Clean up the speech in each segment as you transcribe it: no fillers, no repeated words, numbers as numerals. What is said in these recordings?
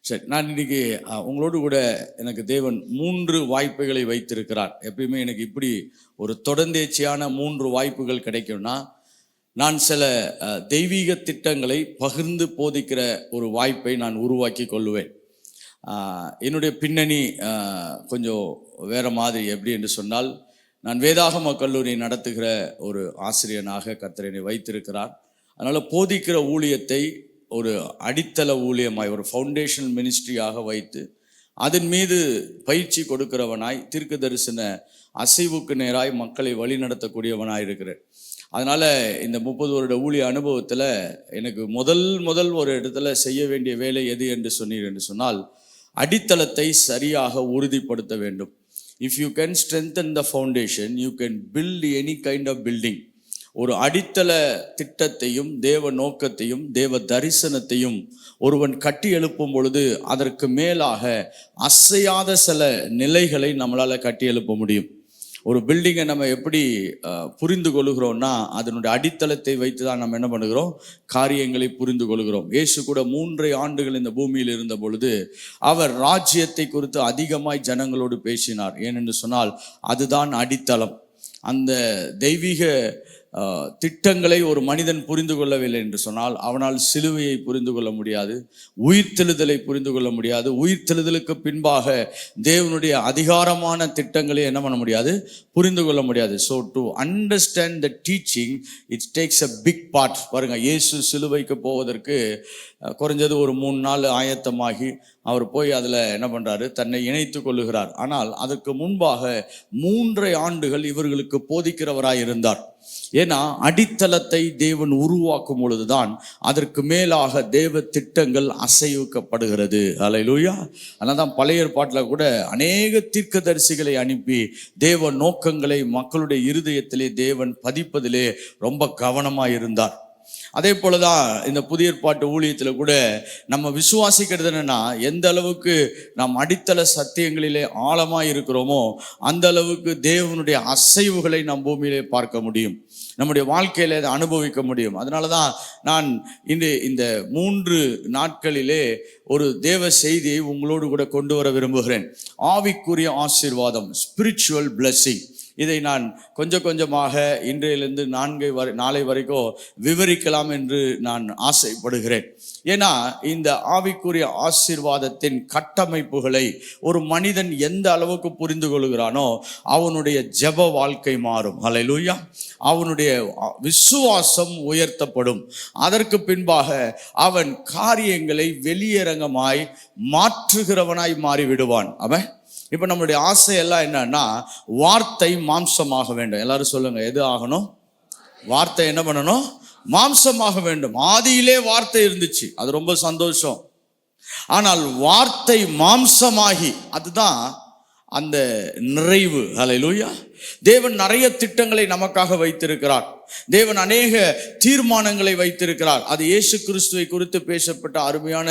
சரி, நான் இன்னைக்கு உங்களோடு கூட எனக்கு தேவன் 3 வாய்ப்புகளை வைத்திருக்கிறார். எப்பயுமே எனக்கு இப்படி ஒரு தொடர்ந்தேர்ச்சியான 3 வாய்ப்புகள் கிடைக்கும்னா, நான் சில தெய்வீக திட்டங்களை பகிர்ந்து போதிக்கிற ஒரு வாய்ப்பை நான் உருவாக்கி கொள்ளுவேன். என்னுடைய பின்னணி கொஞ்சம் வேற மாதிரி. எப்படி என்று சொன்னால், நான் வேதாகம கல்லூரி நடத்துகிற ஒரு ஆசிரியனாக கர்த்தர் என்னை வைத்திருக்கிறார். அதனால் போதிக்கிற ஊழியத்தை ஒரு அடித்தள ஊழியமாய், ஒரு ஃபவுண்டேஷன் மினிஸ்ட்ரியாக வைத்து அதன் மீது பயிற்சி கொடுக்கிறவனாய், தீர்க்க தரிசன அசைவுக்கு நேராய் மக்களை வழி நடத்தக்கூடியவனாய் இருக்கிறேன். அதனால் இந்த 30 வருட ஊழிய அனுபவத்தில் எனக்கு முதல் ஒரு இடத்துல செய்ய வேண்டிய வேலை எது என்று சொன்னீர் என்று சொன்னால், அடித்தளத்தை சரியாக உறுதிப்படுத்த வேண்டும். If you can strengthen the foundation, you can build any kind of building. ஒரு அடித்தள திட்டத்தையும் தேவ நோக்கத்தையும் தேவ தரிசனத்தையும் ஒருவன் கட்டி எழுப்பும் பொழுது அதற்கு மேலாக அசையாத சில நிலைகளை நம்மளால் கட்டி எழுப்ப முடியும். ஒரு பில்டிங்கை நம்ம எப்படி புரிந்து கொள்கிறோம்னா, அதனுடைய அடித்தளத்தை வைத்து தான் நம்ம என்ன பண்ணுகிறோம், காரியங்களை புரிந்து கொள்கிறோம். இயேசு கூட 3 ஆண்டுகள் இந்த பூமியில் இருந்த பொழுது அவர் ராஜ்யத்தை குறித்து அதிகமாய் ஜனங்களோடு பேசினார். ஏனென்று சொன்னால், அதுதான் அடித்தளம். அந்த தெய்வீக திட்டங்களை ஒரு மனிதன் புரிந்து கொள்ளவில்லை என்று சொன்னால், அவனால் சிலுவையை புரிந்து கொள்ள முடியாது, உயிர்த்தெழுதலை புரிந்து கொள்ள முடியாது. உயிர்த்தெழுதலுக்கு பின்பாக தேவனுடைய அதிகாரமான திட்டங்களை என்ன பண்ண முடியாது, புரிந்து கொள்ள முடியாது. So to understand the teaching, it takes a big part. பாருங்க, இயேசு சிலுவைக்கு போவதற்கு குறைஞ்சது ஒரு 3 நாள் ஆயத்தமாகி அவர் போய் அதில் என்ன பண்ணுறாரு, தன்னை இணைத்து கொள்ளுகிறார். ஆனால் அதற்கு முன்பாக 3 ஆண்டுகள் இவர்களுக்கு போதிக்கிறவராய் இருந்தார். ஏன்னா அடித்தளத்தை தேவன் உருவாக்கும் பொழுதுதான் அதற்கு மேலாக தேவ திட்டங்கள் அசைவிக்கப்படுகிறது. அல்லேலூயா. அதனால தான் பழைய ஏற்பாட்டில் கூட அநேக தீர்க்கதரிசிகளை அனுப்பி தேவ நோக்கங்களை மக்களுடைய இருதயத்திலே தேவன் பதிப்பதிலே ரொம்ப கவனமாக இருந்தார். அதே போலதான் இந்த புதிய ஏற்பாட்டு ஊழியத்தில் கூட நம்ம விசுவாசிக்கிறது என்னன்னா, எந்த அளவுக்கு நாம் அடித்தள சத்தியங்களிலே ஆழமாக இருக்கிறோமோ அந்த அளவுக்கு தேவனுடைய அசைவுகளை நம் பூமியிலே பார்க்க முடியும், நம்முடைய வாழ்க்கையில அதை அனுபவிக்க முடியும். அதனால தான் நான் இந்த 3 நாட்களிலே ஒரு தேவ செய்தியை உங்களோடு கூட கொண்டு வர விரும்புகிறேன். ஆவிக்குரிய ஆசீர்வாதம், ஸ்பிரிச்சுவல் பிளெஸிங். இதை நான் கொஞ்சமாக இன்றையிலிருந்து நாளை வரைக்கும் விவரிக்கலாம் என்று நான் ஆசைப்படுகிறேன். ஏன்னா இந்த ஆவிக்குரிய ஆசீர்வாதத்தின் கட்டமைப்புகளை ஒரு மனிதன் எந்த அளவுக்கு புரிந்து கொள்கிறானோ அவனுடைய ஜெப வாழ்க்கை மாறும். அல்லேலூயா. அவனுடைய விசுவாசம் உயர்த்தப்படும். அதற்கு பின்பாக அவன் காரியங்களை வெளியரங்கமாய் மாற்றுகிறவனாய் மாறிவிடுவான். அவன் இப்ப நம்மளுடைய ஆசையெல்லாம் என்னன்னா, வார்த்தை மாம்சமாக வேண்டும். எல்லாரும் சொல்லுங்க, எது ஆகணும்? வார்த்தை என்ன பண்ணணும்? மாம்சமாக வேண்டும். ஆதியிலே வார்த்தை இருந்துச்சு, அது ரொம்ப சந்தோஷம். ஆனால் வார்த்தை மாம்சமாகி, அதுதான் அந்த நிறைவு. அல்லேலூயா. தேவன் நிறைய திட்டங்களை நமக்காக வைத்திருக்கிறார். தேவன் அநேக தீர்மானங்களை வைத்திருக்கிறார். அது இயேசு கிறிஸ்துவை குறித்து பேசப்பட்ட அருமையான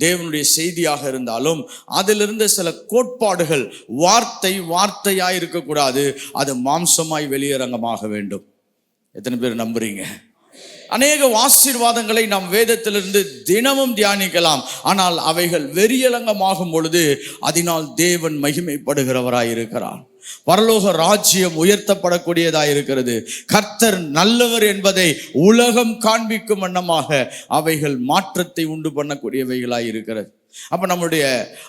தேவனுடைய செய்தியாக இருந்தாலும் அதிலிருந்த சில கோட்பாடுகள் வார்த்தையாய் இருக்கக்கூடாது, அது மாம்சமாய் வெளியரங்கமாக வேண்டும். எத்தனை பேர் நம்புறீங்க? அநேக ஆசீர்வாதங்களை நாம் வேதத்திலிருந்து தினமும் தியானிக்கலாம். ஆனால் அவைகள் வெறியலங்கமாகும் பொழுது அதனால் தேவன் மகிமைப்படுகிறவராய் இருக்கிறார். பரலோக ராஜ்யம் உயர்த்தப்படக்கூடியதாக இருக்கிறது. கர்த்தர் நல்லவர் என்பதை உலகம் காண்பிக்கும் வண்ணமாக அவைகள் மாற்றத்தை உண்டு பண்ணக்கூடியவைகளாய் இருக்கிறது. அப்ப நம்முடைய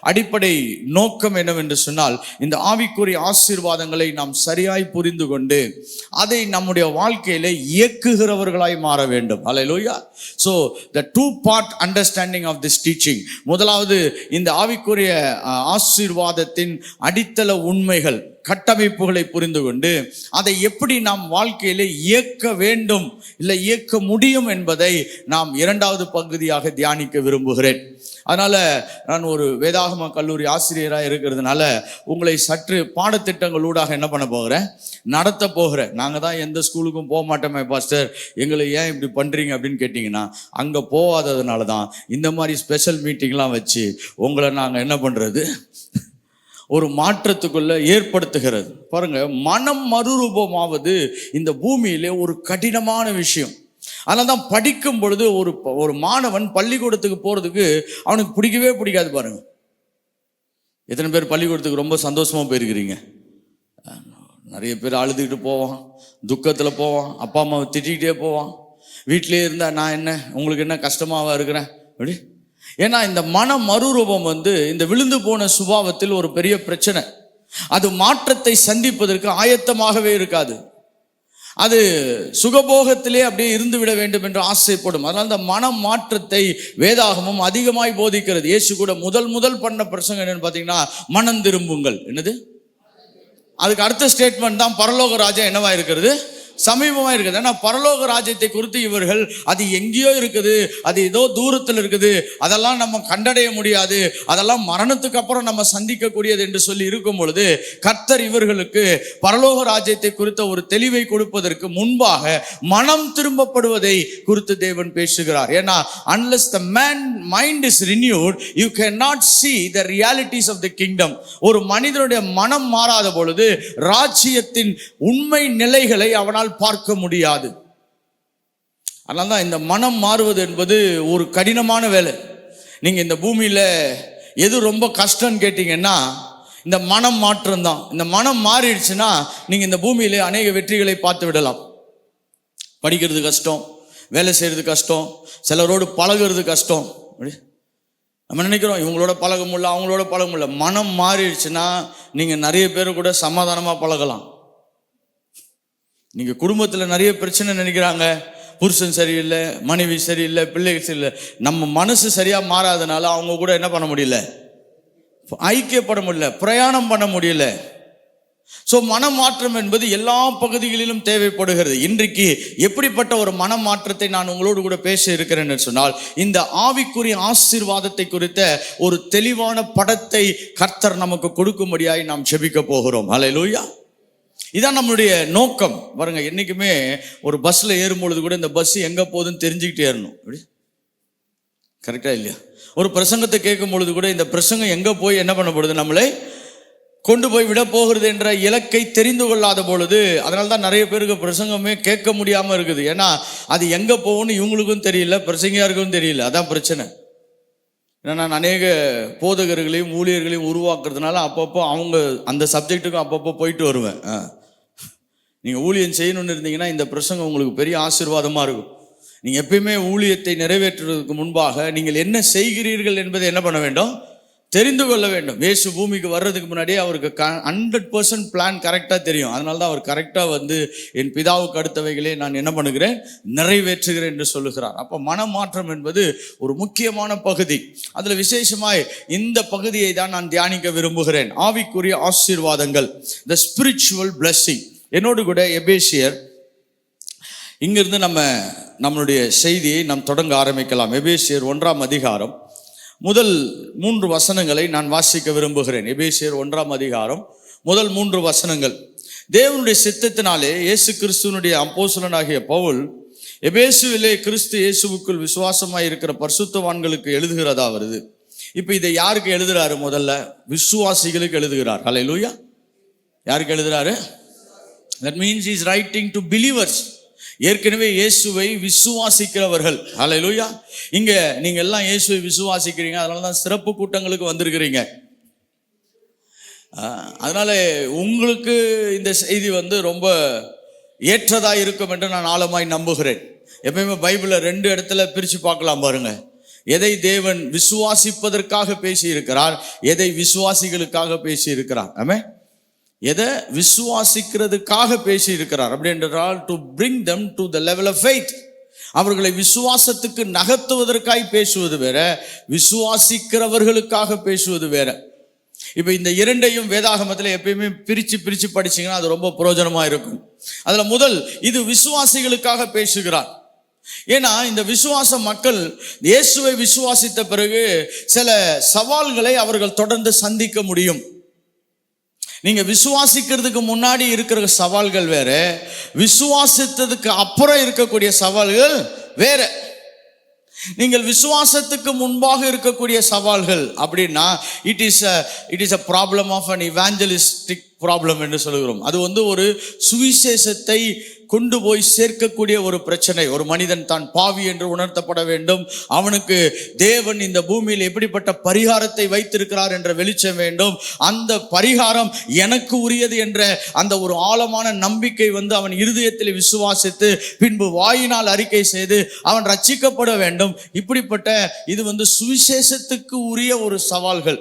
அடிப்படை நோக்கம் என்னவென்று சொன்னால், இந்த ஆவிக்குரிய ஆசீர்வாதங்களை நாம் சரியாய் புரிந்து கொண்டு அதை நம்முடைய வாழ்க்கையில இயக்குகிறவர்களாய் மாற வேண்டும். அல்லேலூயா. So the 2-part understanding of this teaching. முதலாவது, இந்த ஆவிக்குரிய ஆசீர்வாதத்தின் அடித்தள உண்மைகள், கட்டமைப்புகளை புரிந்து கொண்டு அதை எப்படி நாம் வாழ்க்கையில இயக்க வேண்டும், இல்லை இயக்க முடியும் என்பதை நாம் 2வது பகுதியாக தியானிக்க விரும்புகிறேன். அதனால நான் ஒரு வேதாகம கல்லூரி ஆசிரியராக இருக்கிறதுனால உங்களை சற்று பாடத்திட்டங்களூடாக என்ன பண்ண போகிறேன், நடத்த போகிறேன். நாங்கள் தான் எந்த ஸ்கூலுக்கும் போக மாட்டோமே பாஸ்டர், எங்களை ஏன் இப்படி பண்ணுறீங்க அப்படின்னு கேட்டிங்கன்னா, அங்கே போகாததுனால தான் இந்த மாதிரி ஸ்பெஷல் மீட்டிங்லாம் வச்சு உங்களை நாங்கள் என்ன பண்ணுறது, ஒரு மாற்றத்துக்குள்ள ஏற்படுத்துகிறது. பாருங்க, மனம் மறுரூபமாவது இந்த பூமியிலே ஒரு கடினமான விஷயம். அதனால தான் படிக்கும் பொழுது ஒரு மாணவன் பள்ளிக்கூடத்துக்கு போகிறதுக்கு அவனுக்கு பிடிக்கவே பிடிக்காது பாருங்க. எத்தனை பேர் பள்ளிக்கூடத்துக்கு ரொம்ப சந்தோஷமாக போயிருக்கிறீங்க? நிறைய பேர் அழுதுகிட்டு போவான், துக்கத்தில் போவான், அப்பா அம்மாவை திட்டிகிட்டே போவான். வீட்டிலே இருந்தால் நான் என்ன, உங்களுக்கு என்ன கஷ்டமாக இருக்கிறேன் அப்படி. ஏன்னா இந்த மன மறுரூபம் இந்த விழுந்து போன சுபாவத்தில் ஒரு பெரிய பிரச்சனை. அது மாற்றத்தை சந்திப்பதற்கு ஆயத்தமாகவே இருக்காது. அது சுகபோகத்திலே அப்படியே இருந்து விட வேண்டும் என்று ஆசைப்படும். அதனால் அந்த மன மாற்றத்தை வேதாகமும் அதிகமாய் போதிக்கிறது. இயேசு கூட முதல் பண்ண பிரசங்கம் என்னன்னு பார்த்தீங்கன்னா, மனம் திரும்புங்கள். என்னது? அதுக்கு அடுத்த ஸ்டேட்மெண்ட் தான் பரலோக ராஜ்யம் என்னவா இருக்கிறது? சமீபமாக இருக்குது. ஏன்னா பரலோக ராஜ்யத்தை குறித்து இவர்கள் அது எங்கேயோ இருக்குது, அது ஏதோ தூரத்தில் இருக்குது, அதெல்லாம் நம்ம கண்டடைய முடியாது, அதெல்லாம் மரணத்துக்கு அப்புறம் நம்ம சந்திக்கக்கூடியது என்று சொல்லி இருக்கும் பொழுது, கர்த்தர் இவர்களுக்கு பரலோக ராஜ்யத்தை குறித்த ஒரு தெளிவை கொடுப்பதற்கு முன்பாக மனம் திரும்பப்படுவதை குறித்து தேவன் பேசுகிறார். ஏன்னா unless the mind is renewed, you cannot see the realities of the kingdom. ஒரு மனிதனுடைய மனம் மாறாத பொழுது ராஜ்யத்தின் உண்மை நிலைகளை அவனால் பார்க்க முடியாது. அதனால தான் இந்த மனம் மாறுவது என்பது ஒரு கடினமான வேலை. நீங்க இந்த பூமியில எது ரொம்ப கஷ்டம்னு கேட்டீங்கன்னா இந்த மனம் மாற்றம் தான். இந்த மனம் மாறிடுச்சுன்னா நீங்க இந்த பூமியில அநேக வெற்றிகளை பார்த்து விடலாம். படிக்கிறது கஷ்டம், வேலை செய்யறது கஷ்டம், சிலரோடு பழகிறது கஷ்டம். நம்ம நினைக்கிறோம் இவங்களோட பழக முடியல, அவங்களோட பழக முடியல. மனம் மாறிடுச்சுன்னா நீங்க நிறைய பேர் கூட சமாதானமா பழகலாம். நீங்க குடும்பத்தில் நிறைய பிரச்சனை நினைக்கிறாங்க, புருஷன் சரியில்லை, மனைவி சரியில்லை, பிள்ளைகள் சரியில்லை. நம்ம மனசு சரியா மாறாதனால அவங்க கூட என்ன பண்ண முடியல, ஐக்கியப்பட முடியல, பிரயாணம் பண்ண முடியல. ஸோ மனமாற்றம் என்பது எல்லா பகுதிகளிலும் தேவைப்படுகிறது. இன்றைக்கு எப்படிப்பட்ட ஒரு மனமாற்றத்தை நான் உங்களோடு கூட பேச இருக்கிறேன்னு சொன்னால், இந்த ஆவிக்குரிய ஆசீர்வாதத்தை குறித்த ஒரு தெளிவான படத்தை கர்த்தர் நமக்கு கொடுக்கும்படியாய் நாம் ஜெபிக்க போகிறோம். ஹல்லேலூயா. இதான் நம்மளுடைய நோக்கம். பாருங்க, என்னைக்குமே ஒரு பஸ்ல ஏறும் பொழுது கூட இந்த பஸ் எங்க போகுதுன்னு தெரிஞ்சுக்கிட்டு ஏறணும். அப்படி கரெக்டா இல்லையா? ஒரு பிரசங்கத்தை கேட்கும் பொழுது கூட இந்த பிரசங்கம் எங்க போய் என்ன பண்ணப்படுது, நம்மளை கொண்டு போய் விட போகிறது என்ற இலக்கை தெரிந்து கொள்ளாத பொழுது, அதனால தான் நிறைய பேருக்கு பிரசங்கமே கேட்க முடியாம இருக்குது. ஏன்னா அது எங்க போகும்னு இவங்களுக்கும் தெரியல, பிரசங்கியாருக்கும் தெரியல. அதான் பிரச்சனை. ஏன்னா நான் அநேக போதகர்களையும் ஊழியர்களையும் உருவாக்குறதுனால அப்பப்போ அவங்க அந்த சப்ஜெக்டுக்கும் அப்பப்போ போயிட்டு வருவேன். நீங்கள் ஊழியம் செய்யணும்னு இருந்தீங்கன்னா இந்த பிரசங்கம் உங்களுக்கு பெரிய ஆசீர்வாதமாக இருக்கும். நீங்கள் எப்பயுமே ஊழியத்தை நிறைவேற்றுவதற்கு முன்பாக நீங்கள் என்ன செய்கிறீர்கள் என்பதை என்ன பண்ண வேண்டும், தெரிந்து கொள்ள வேண்டும். இயேசு பூமிக்கு வர்றதுக்கு முன்னாடியே அவருக்கு 100% பிளான் கரெக்டாக தெரியும். அதனால தான் அவர் கரெக்டாக என் பிதாவுக்கு அடுத்தவைகளே நான் என்ன பண்ணுகிறேன், நிறைவேற்றுகிறேன் என்று சொல்லுகிறார். அப்போ மனமாற்றம் என்பது ஒரு முக்கியமான பகுதி. அதில் விசேஷமாய் இந்த பகுதியை தான் நான் தியானிக்க விரும்புகிறேன். ஆவிக்குரிய ஆசீர்வாதங்கள், த ஸ்பிரிச்சுவல் பிளெஸிங். என்னோடு கூட எபேசியர், இங்கிருந்து நம்மளுடைய செய்தியை நாம் தொடங்க ஆரம்பிக்கலாம். எபேசியர் 1ஆம் அதிகாரம் முதல் 3 வசனங்களை நான் வாசிக்க விரும்புகிறேன். எபேசியர் 1ஆம் அதிகாரம் முதல் 3 வசனங்கள். தேவனுடைய சித்தத்தினாலே இயேசு கிறிஸ்துவனுடைய அப்போஸ்தலனாகிய பவுல் எபேசுவிலே கிறிஸ்து இயேசுவுக்குள் விசுவாசமாய் இருக்கிற பரிசுத்தவான்களுக்கு எழுதுகிறதா வருது. இப்போ இதை யாருக்கு எழுதுறாரு? முதல்ல விசுவாசிகளுக்கு எழுதுகிறார். ஹல்லேலூயா. யாருக்கு எழுதுறாரு? That means is writing to believers. ஏற்கனவே இயேசுவை விசுவாசிக்கிறவர்கள். ஹல்லேலூயா. இங்க நீங்க எல்லாம் இயேசுவை விசுவாசிக்கிறீங்க, அதனால தான் சிறப்பு கூட்டங்களுக்கு வந்திருக்கிறீங்க. அதனால உங்களுக்கு இந்த செய்தி ரொம்ப ஏற்றதா இருக்கும் என்று நான் ஆழமாய் நம்புகிறேன். எப்பயுமே பைபிளை 2 இடத்துல பிரிச்சு பார்க்கலாம் பாருங்க. எதை தேவன் விசுவாசிப்பதற்காக பேசி இருக்கிறார், எதை விசுவாசிகளுக்காக பேசி இருக்கிறார். ஆமென். எதை விசுவாசிக்கிறதுக்காக பேசி இருக்கிறார் அப்படின்றால் to bring them to the level of faith. அவர்களை விசுவாசத்துக்கு நகர்த்துவதற்காக பேசுவது வேற, விசுவாசிக்கிறவர்களுக்காக பேசுவது வேற. இப்போ இந்த இரண்டையும் வேதாகமத்தில் எப்பயுமே பிரிச்சு படிச்சீங்கன்னா அது ரொம்ப பிரயோஜனமா இருக்கும். அதுல முதல் இது விசுவாசிகளுக்காக பேசுகிறார். ஏன்னா இந்த விசுவாச மக்கள் இயேசுவை விசுவாசித்த பிறகு சில சவால்களை அவர்கள் தொடர்ந்து சந்திக்க முடியும். நீங்க விசுவாசிக்கிறதுக்கு முன்னாடி இருக்கிற சவால்கள் வேற, விசுவாசித்ததுக்கு அப்புறம் இருக்கக்கூடிய சவால்கள் வேற. நீங்கள் விசுவாசத்துக்கு முன்பாக இருக்கக்கூடிய சவால்கள் அப்படின்னா it is a problem of an evangelistic problem என்று சொல்கிறோம். அது ஒரு சுவிசேஷத்தை கொண்டு போய் சேர்க்கக்கூடிய ஒரு பிரச்சனை. ஒரு மனிதன் தான் பாவி என்று உணர்த்தப்பட வேண்டும். அவனுக்கு தேவன் இந்த பூமியில் எப்படிப்பட்ட பரிகாரத்தை வைத்திருக்கிறார் என்ற வெளிச்சம் வேண்டும். அந்த பரிகாரம் எனக்கு உரியது என்ற அந்த ஒரு ஆழமான நம்பிக்கை அவன் இருதயத்தில் விசுவாசித்து பின்பு வாயினால் அறிக்கை செய்து அவன் ரட்சிக்கப்பட வேண்டும். இப்படிப்பட்ட இது சுவிசேஷத்துக்கு உரிய ஒரு சவால்கள்.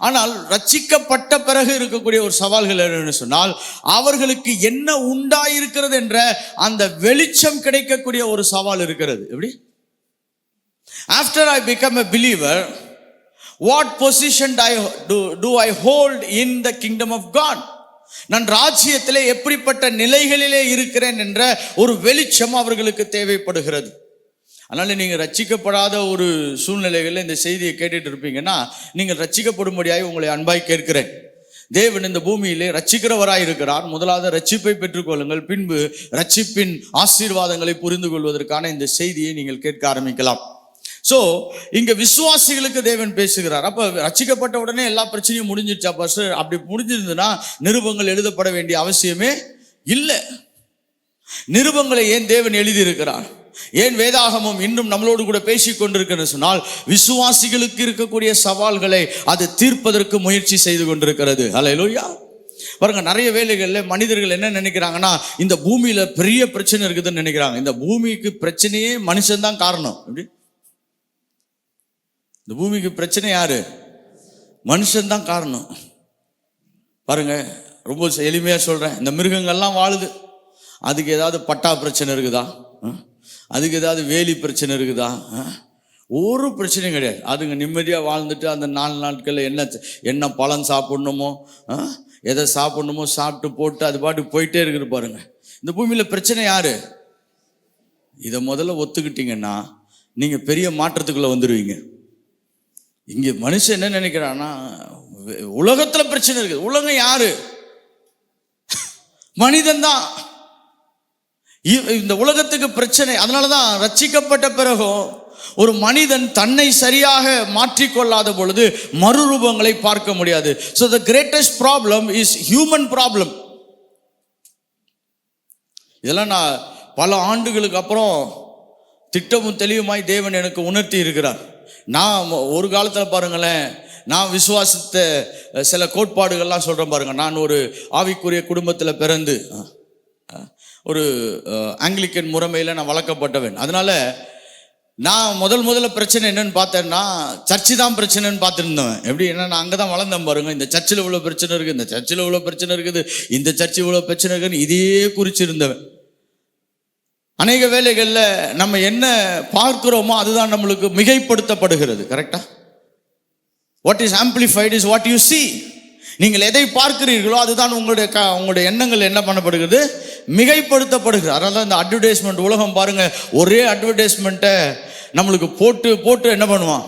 ஆனால் ரட்சிக்கப்பட்ட பிறகு இருக்கக்கூடிய ஒரு சவால்கள் என்னன்னு சொன்னால், அவர்களுக்கு என்ன உண்டாயிருக்கிறது என்ற அந்த வெளிச்சம் கிடைக்கக்கூடிய ஒரு சவால் இருக்கிறது. எப்படி? After I become a believer, what position do I hold in the kingdom of God? நான் ராஜ்யத்திலே எப்படிப்பட்ட நிலைகளிலே இருக்கிறேன் என்ற ஒரு வெளிச்சம் அவர்களுக்கு தேவைப்படுகிறது. அதனால நீங்கள் ரட்சிக்கப்படாத ஒரு சூழ்நிலைகளில் இந்த செய்தியை கேட்டுட்டு இருப்பீங்கன்னா, நீங்கள் ரட்சிக்கப்படும்படியாக உங்களை அன்பாய் கேட்கிறேன். தேவன் இந்த பூமியிலே ரட்சிக்கிறவராய் இருக்கிறார். முதலாவது ரட்சிப்பை பெற்றுக்கொள்ளுங்கள், பின்பு ரட்சிப்பின் ஆசீர்வாதங்களை புரிந்து கொள்வதற்கான இந்த செய்தியை நீங்கள் கேட்க ஆரம்பிக்கலாம். சோ இங்க விசுவாசிகளுக்கு தேவன் பேசுகிறார். அப்ப ரட்சிக்கப்பட்ட உடனே எல்லா பிரச்சனையும் முடிஞ்சிருச்சா பாஸ்டர்? அப்படி முடிஞ்சிருந்ததுன்னா நிருபங்கள் எழுதப்பட வேண்டிய அவசியமே இல்லை. நிருபங்களை ஏன் தேவன் எழுதியிருக்கிறார்? ஏன் வேதாகமம் இன்னும் நம்மளோடு கூட பேசிக் கொண்டிருக்கிறது சொன்னால், விசுவாசிகளுக்கு இருக்கக்கூடிய சவால்களை அது தீர்ப்பதற்கு முயற்சி செய்து கொண்டிருக்கிறது. ஹல்லேலூயா. பாருங்க, நிறைய வேளைகள்ல மனிதர்கள் என்ன நினைக்கிறாங்கன்னா, இந்த பூமியில பெரிய பிரச்சனை இருக்குதுன்னு நினைக்கிறாங்க. இந்த பூமிக்கு பிரச்சனையே மனுஷன் தான் காரணம். எப்படி? இந்த பூமிக்கு பிரச்சனை யாரு? மனுஷன் தான் காரணம். பாருங்க, ரொம்ப எளிமையா சொல்றேன். இந்த மிருகங்கள்லாம் வாழுது, அதுக்கு ஏதாவது பட்டா பிரச்சனை இருக்குதா? அதுக்கு ஏதாவது வேலி பிரச்சனை இருக்குதா? ஒரு பிரச்சனையும் கிடையாது. அதுங்க நிம்மதியாக வாழ்ந்துட்டு அந்த 4 நாட்களில் என்ன பழம் சாப்பிடணுமோ, எதை சாப்பிடணுமோ சாப்பிட்டு போட்டு அது பாட்டுக்கு போயிட்டே இருக்குது. பாருங்க, இந்த பூமியில் பிரச்சனை யாரு? இதை முதல்ல ஒத்துக்கிட்டீங்கன்னா நீங்கள் பெரிய மாற்றத்துக்குள்ளே வந்துடுவீங்க. இங்கே மனுஷன் என்ன நினைக்கிறான்னா, உலகத்தில் பிரச்சனை இருக்குது. உலகம் யாரு? மனிதன் தான். இந்த உலகத்துக்கு பிரச்சனை. அதனாலதான் ரட்சிக்கப்பட்ட பிறகும் ஒரு மனிதன் தன்னை சரியாக மாற்றிக்கொள்ளாத பொழுது மறுரூபங்களை பார்க்க முடியாது. So the greatest problem is human problem. இதெல்லாம் நான் பல ஆண்டுகளுக்கு அப்புறம் திட்டமும் தெளிவுமாய் தேவன் எனக்கு உணர்த்தி இருக்கிறார். நான் ஒரு காலத்தில் பாருங்களேன், நான் விசுவாசித்த சில கோட்பாடுகள்லாம் சொல்றேன் பாருங்க. நான் ஒரு ஆவிக்குரிய குடும்பத்தில் பிறந்து ஒரு ஆங்கிலிக்கன் முறைமையில் நான் வளர்க்கப்பட்டவன். அதனால நான் முதல்ல பிரச்சனை என்னன்னு பார்த்தேன்னா, சர்ச்சு தான் பிரச்சனைன்னு பார்த்துருந்தவன். எப்படி? என்ன, நான் அங்கே தான் வளர்ந்தேன் பாருங்க. இந்த சர்ச்சில் இவ்வளோ பிரச்சனை இருக்குது, இந்த சர்ச்சில் இவ்வளோ பிரச்சனை இருக்குது, இந்த சர்ச்சு இவ்வளோ பிரச்சனை இருக்குன்னு இதே குறிச்சிருந்தவன். அநேக வேளைகளில் நம்ம என்ன பார்க்கிறோமோ அதுதான் நம்மளுக்கு மிகைப்படுத்தப்படுகிறது. கரெக்டா? What is amplified is what you see. நீங்கள் எதை பார்க்கிறீர்களோ அதுதான் உங்களுடைய எண்ணங்கள் என்ன பண்ணப்படுகிறது? மிகைப்படுத்தப்படுகிறது. அதனால தான் இந்த அட்வர்டைஸ்மெண்ட் உலகம் பாருங்க, ஒரே அட்வர்டைஸ்மெண்ட்டை நம்மளுக்கு போட்டு என்ன பண்ணுவான்?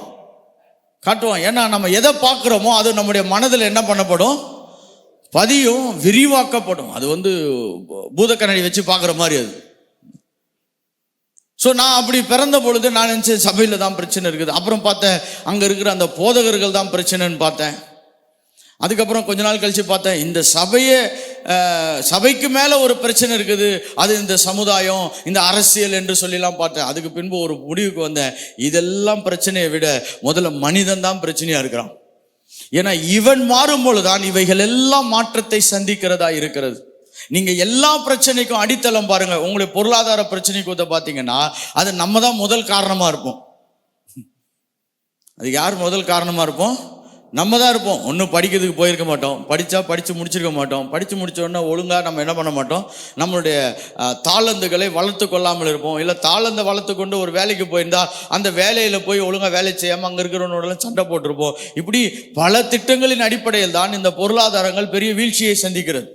காட்டுவான். ஏன்னா நம்ம எதை பார்க்குறோமோ அது நம்முடைய மனதில் என்ன பண்ணப்படும்? பதியும், விரிவாக்கப்படும். அது பூதக்கண்ணாடி வச்சு பார்க்குற மாதிரி அது. ஸோ நான் அப்படி பிறந்த பொழுது நான் நினச்சேன் சபையில் தான் பிரச்சனை இருக்குது. அப்புறம் பார்த்தேன் அங்கே இருக்கிற அந்த போதகர்கள் தான் பிரச்சனைன்னு பார்த்தேன். அதுக்கப்புறம் கொஞ்ச நாள் கழிச்சு பார்த்தேன், இந்த சபைக்கு மேலே ஒரு பிரச்சனை இருக்குது, அது இந்த சமுதாயம், இந்த அரசியல் என்று சொல்லிலாம் பார்த்தேன். அதுக்கு பின்பு ஒரு முடிவுக்கு வந்தேன், இதெல்லாம் பிரச்சனையை விட முதல்ல மனிதன் தான் பிரச்சனையா இருக்கிறான். ஏன்னா இவன் மாறும் பொழுதுதான் இவைகள் எல்லாம் மாற்றத்தை சந்திக்கிறதா இருக்கிறது. நீங்க எல்லா பிரச்சனைக்கும் அடித்தளம் பாருங்க. உங்களுடைய பொருளாதார பிரச்சனைக்கு பார்த்தீங்கன்னா அது நம்ம தான் முதல் காரணமா இருப்போம். அது யார் முதல் காரணமா இருப்போம்? நம்ம தான் இருப்போம். ஒன்றும் படிக்கிறதுக்கு போயிருக்க மாட்டோம், படித்து முடிச்சிருக்க மாட்டோம். படித்து முடிச்ச உடனே ஒழுங்காக நம்ம என்ன பண்ண மாட்டோம்? நம்மளுடைய தாளந்துகளை வளர்த்து கொள்ளாமல் இருப்போம். இல்லை தாளந்தை வளர்த்து கொண்டு ஒரு வேலைக்கு போயிருந்தா அந்த வேலையில் போய் ஒழுங்காக வேலை செய்யாமல் அங்கே இருக்கிறவனோடலாம் சண்டை போட்டிருப்போம். இப்படி பல திட்டங்களின் அடிப்படையில் தான் இந்த பொருளாதாரங்கள் பெரிய வீழ்ச்சியை சந்திக்கிறது.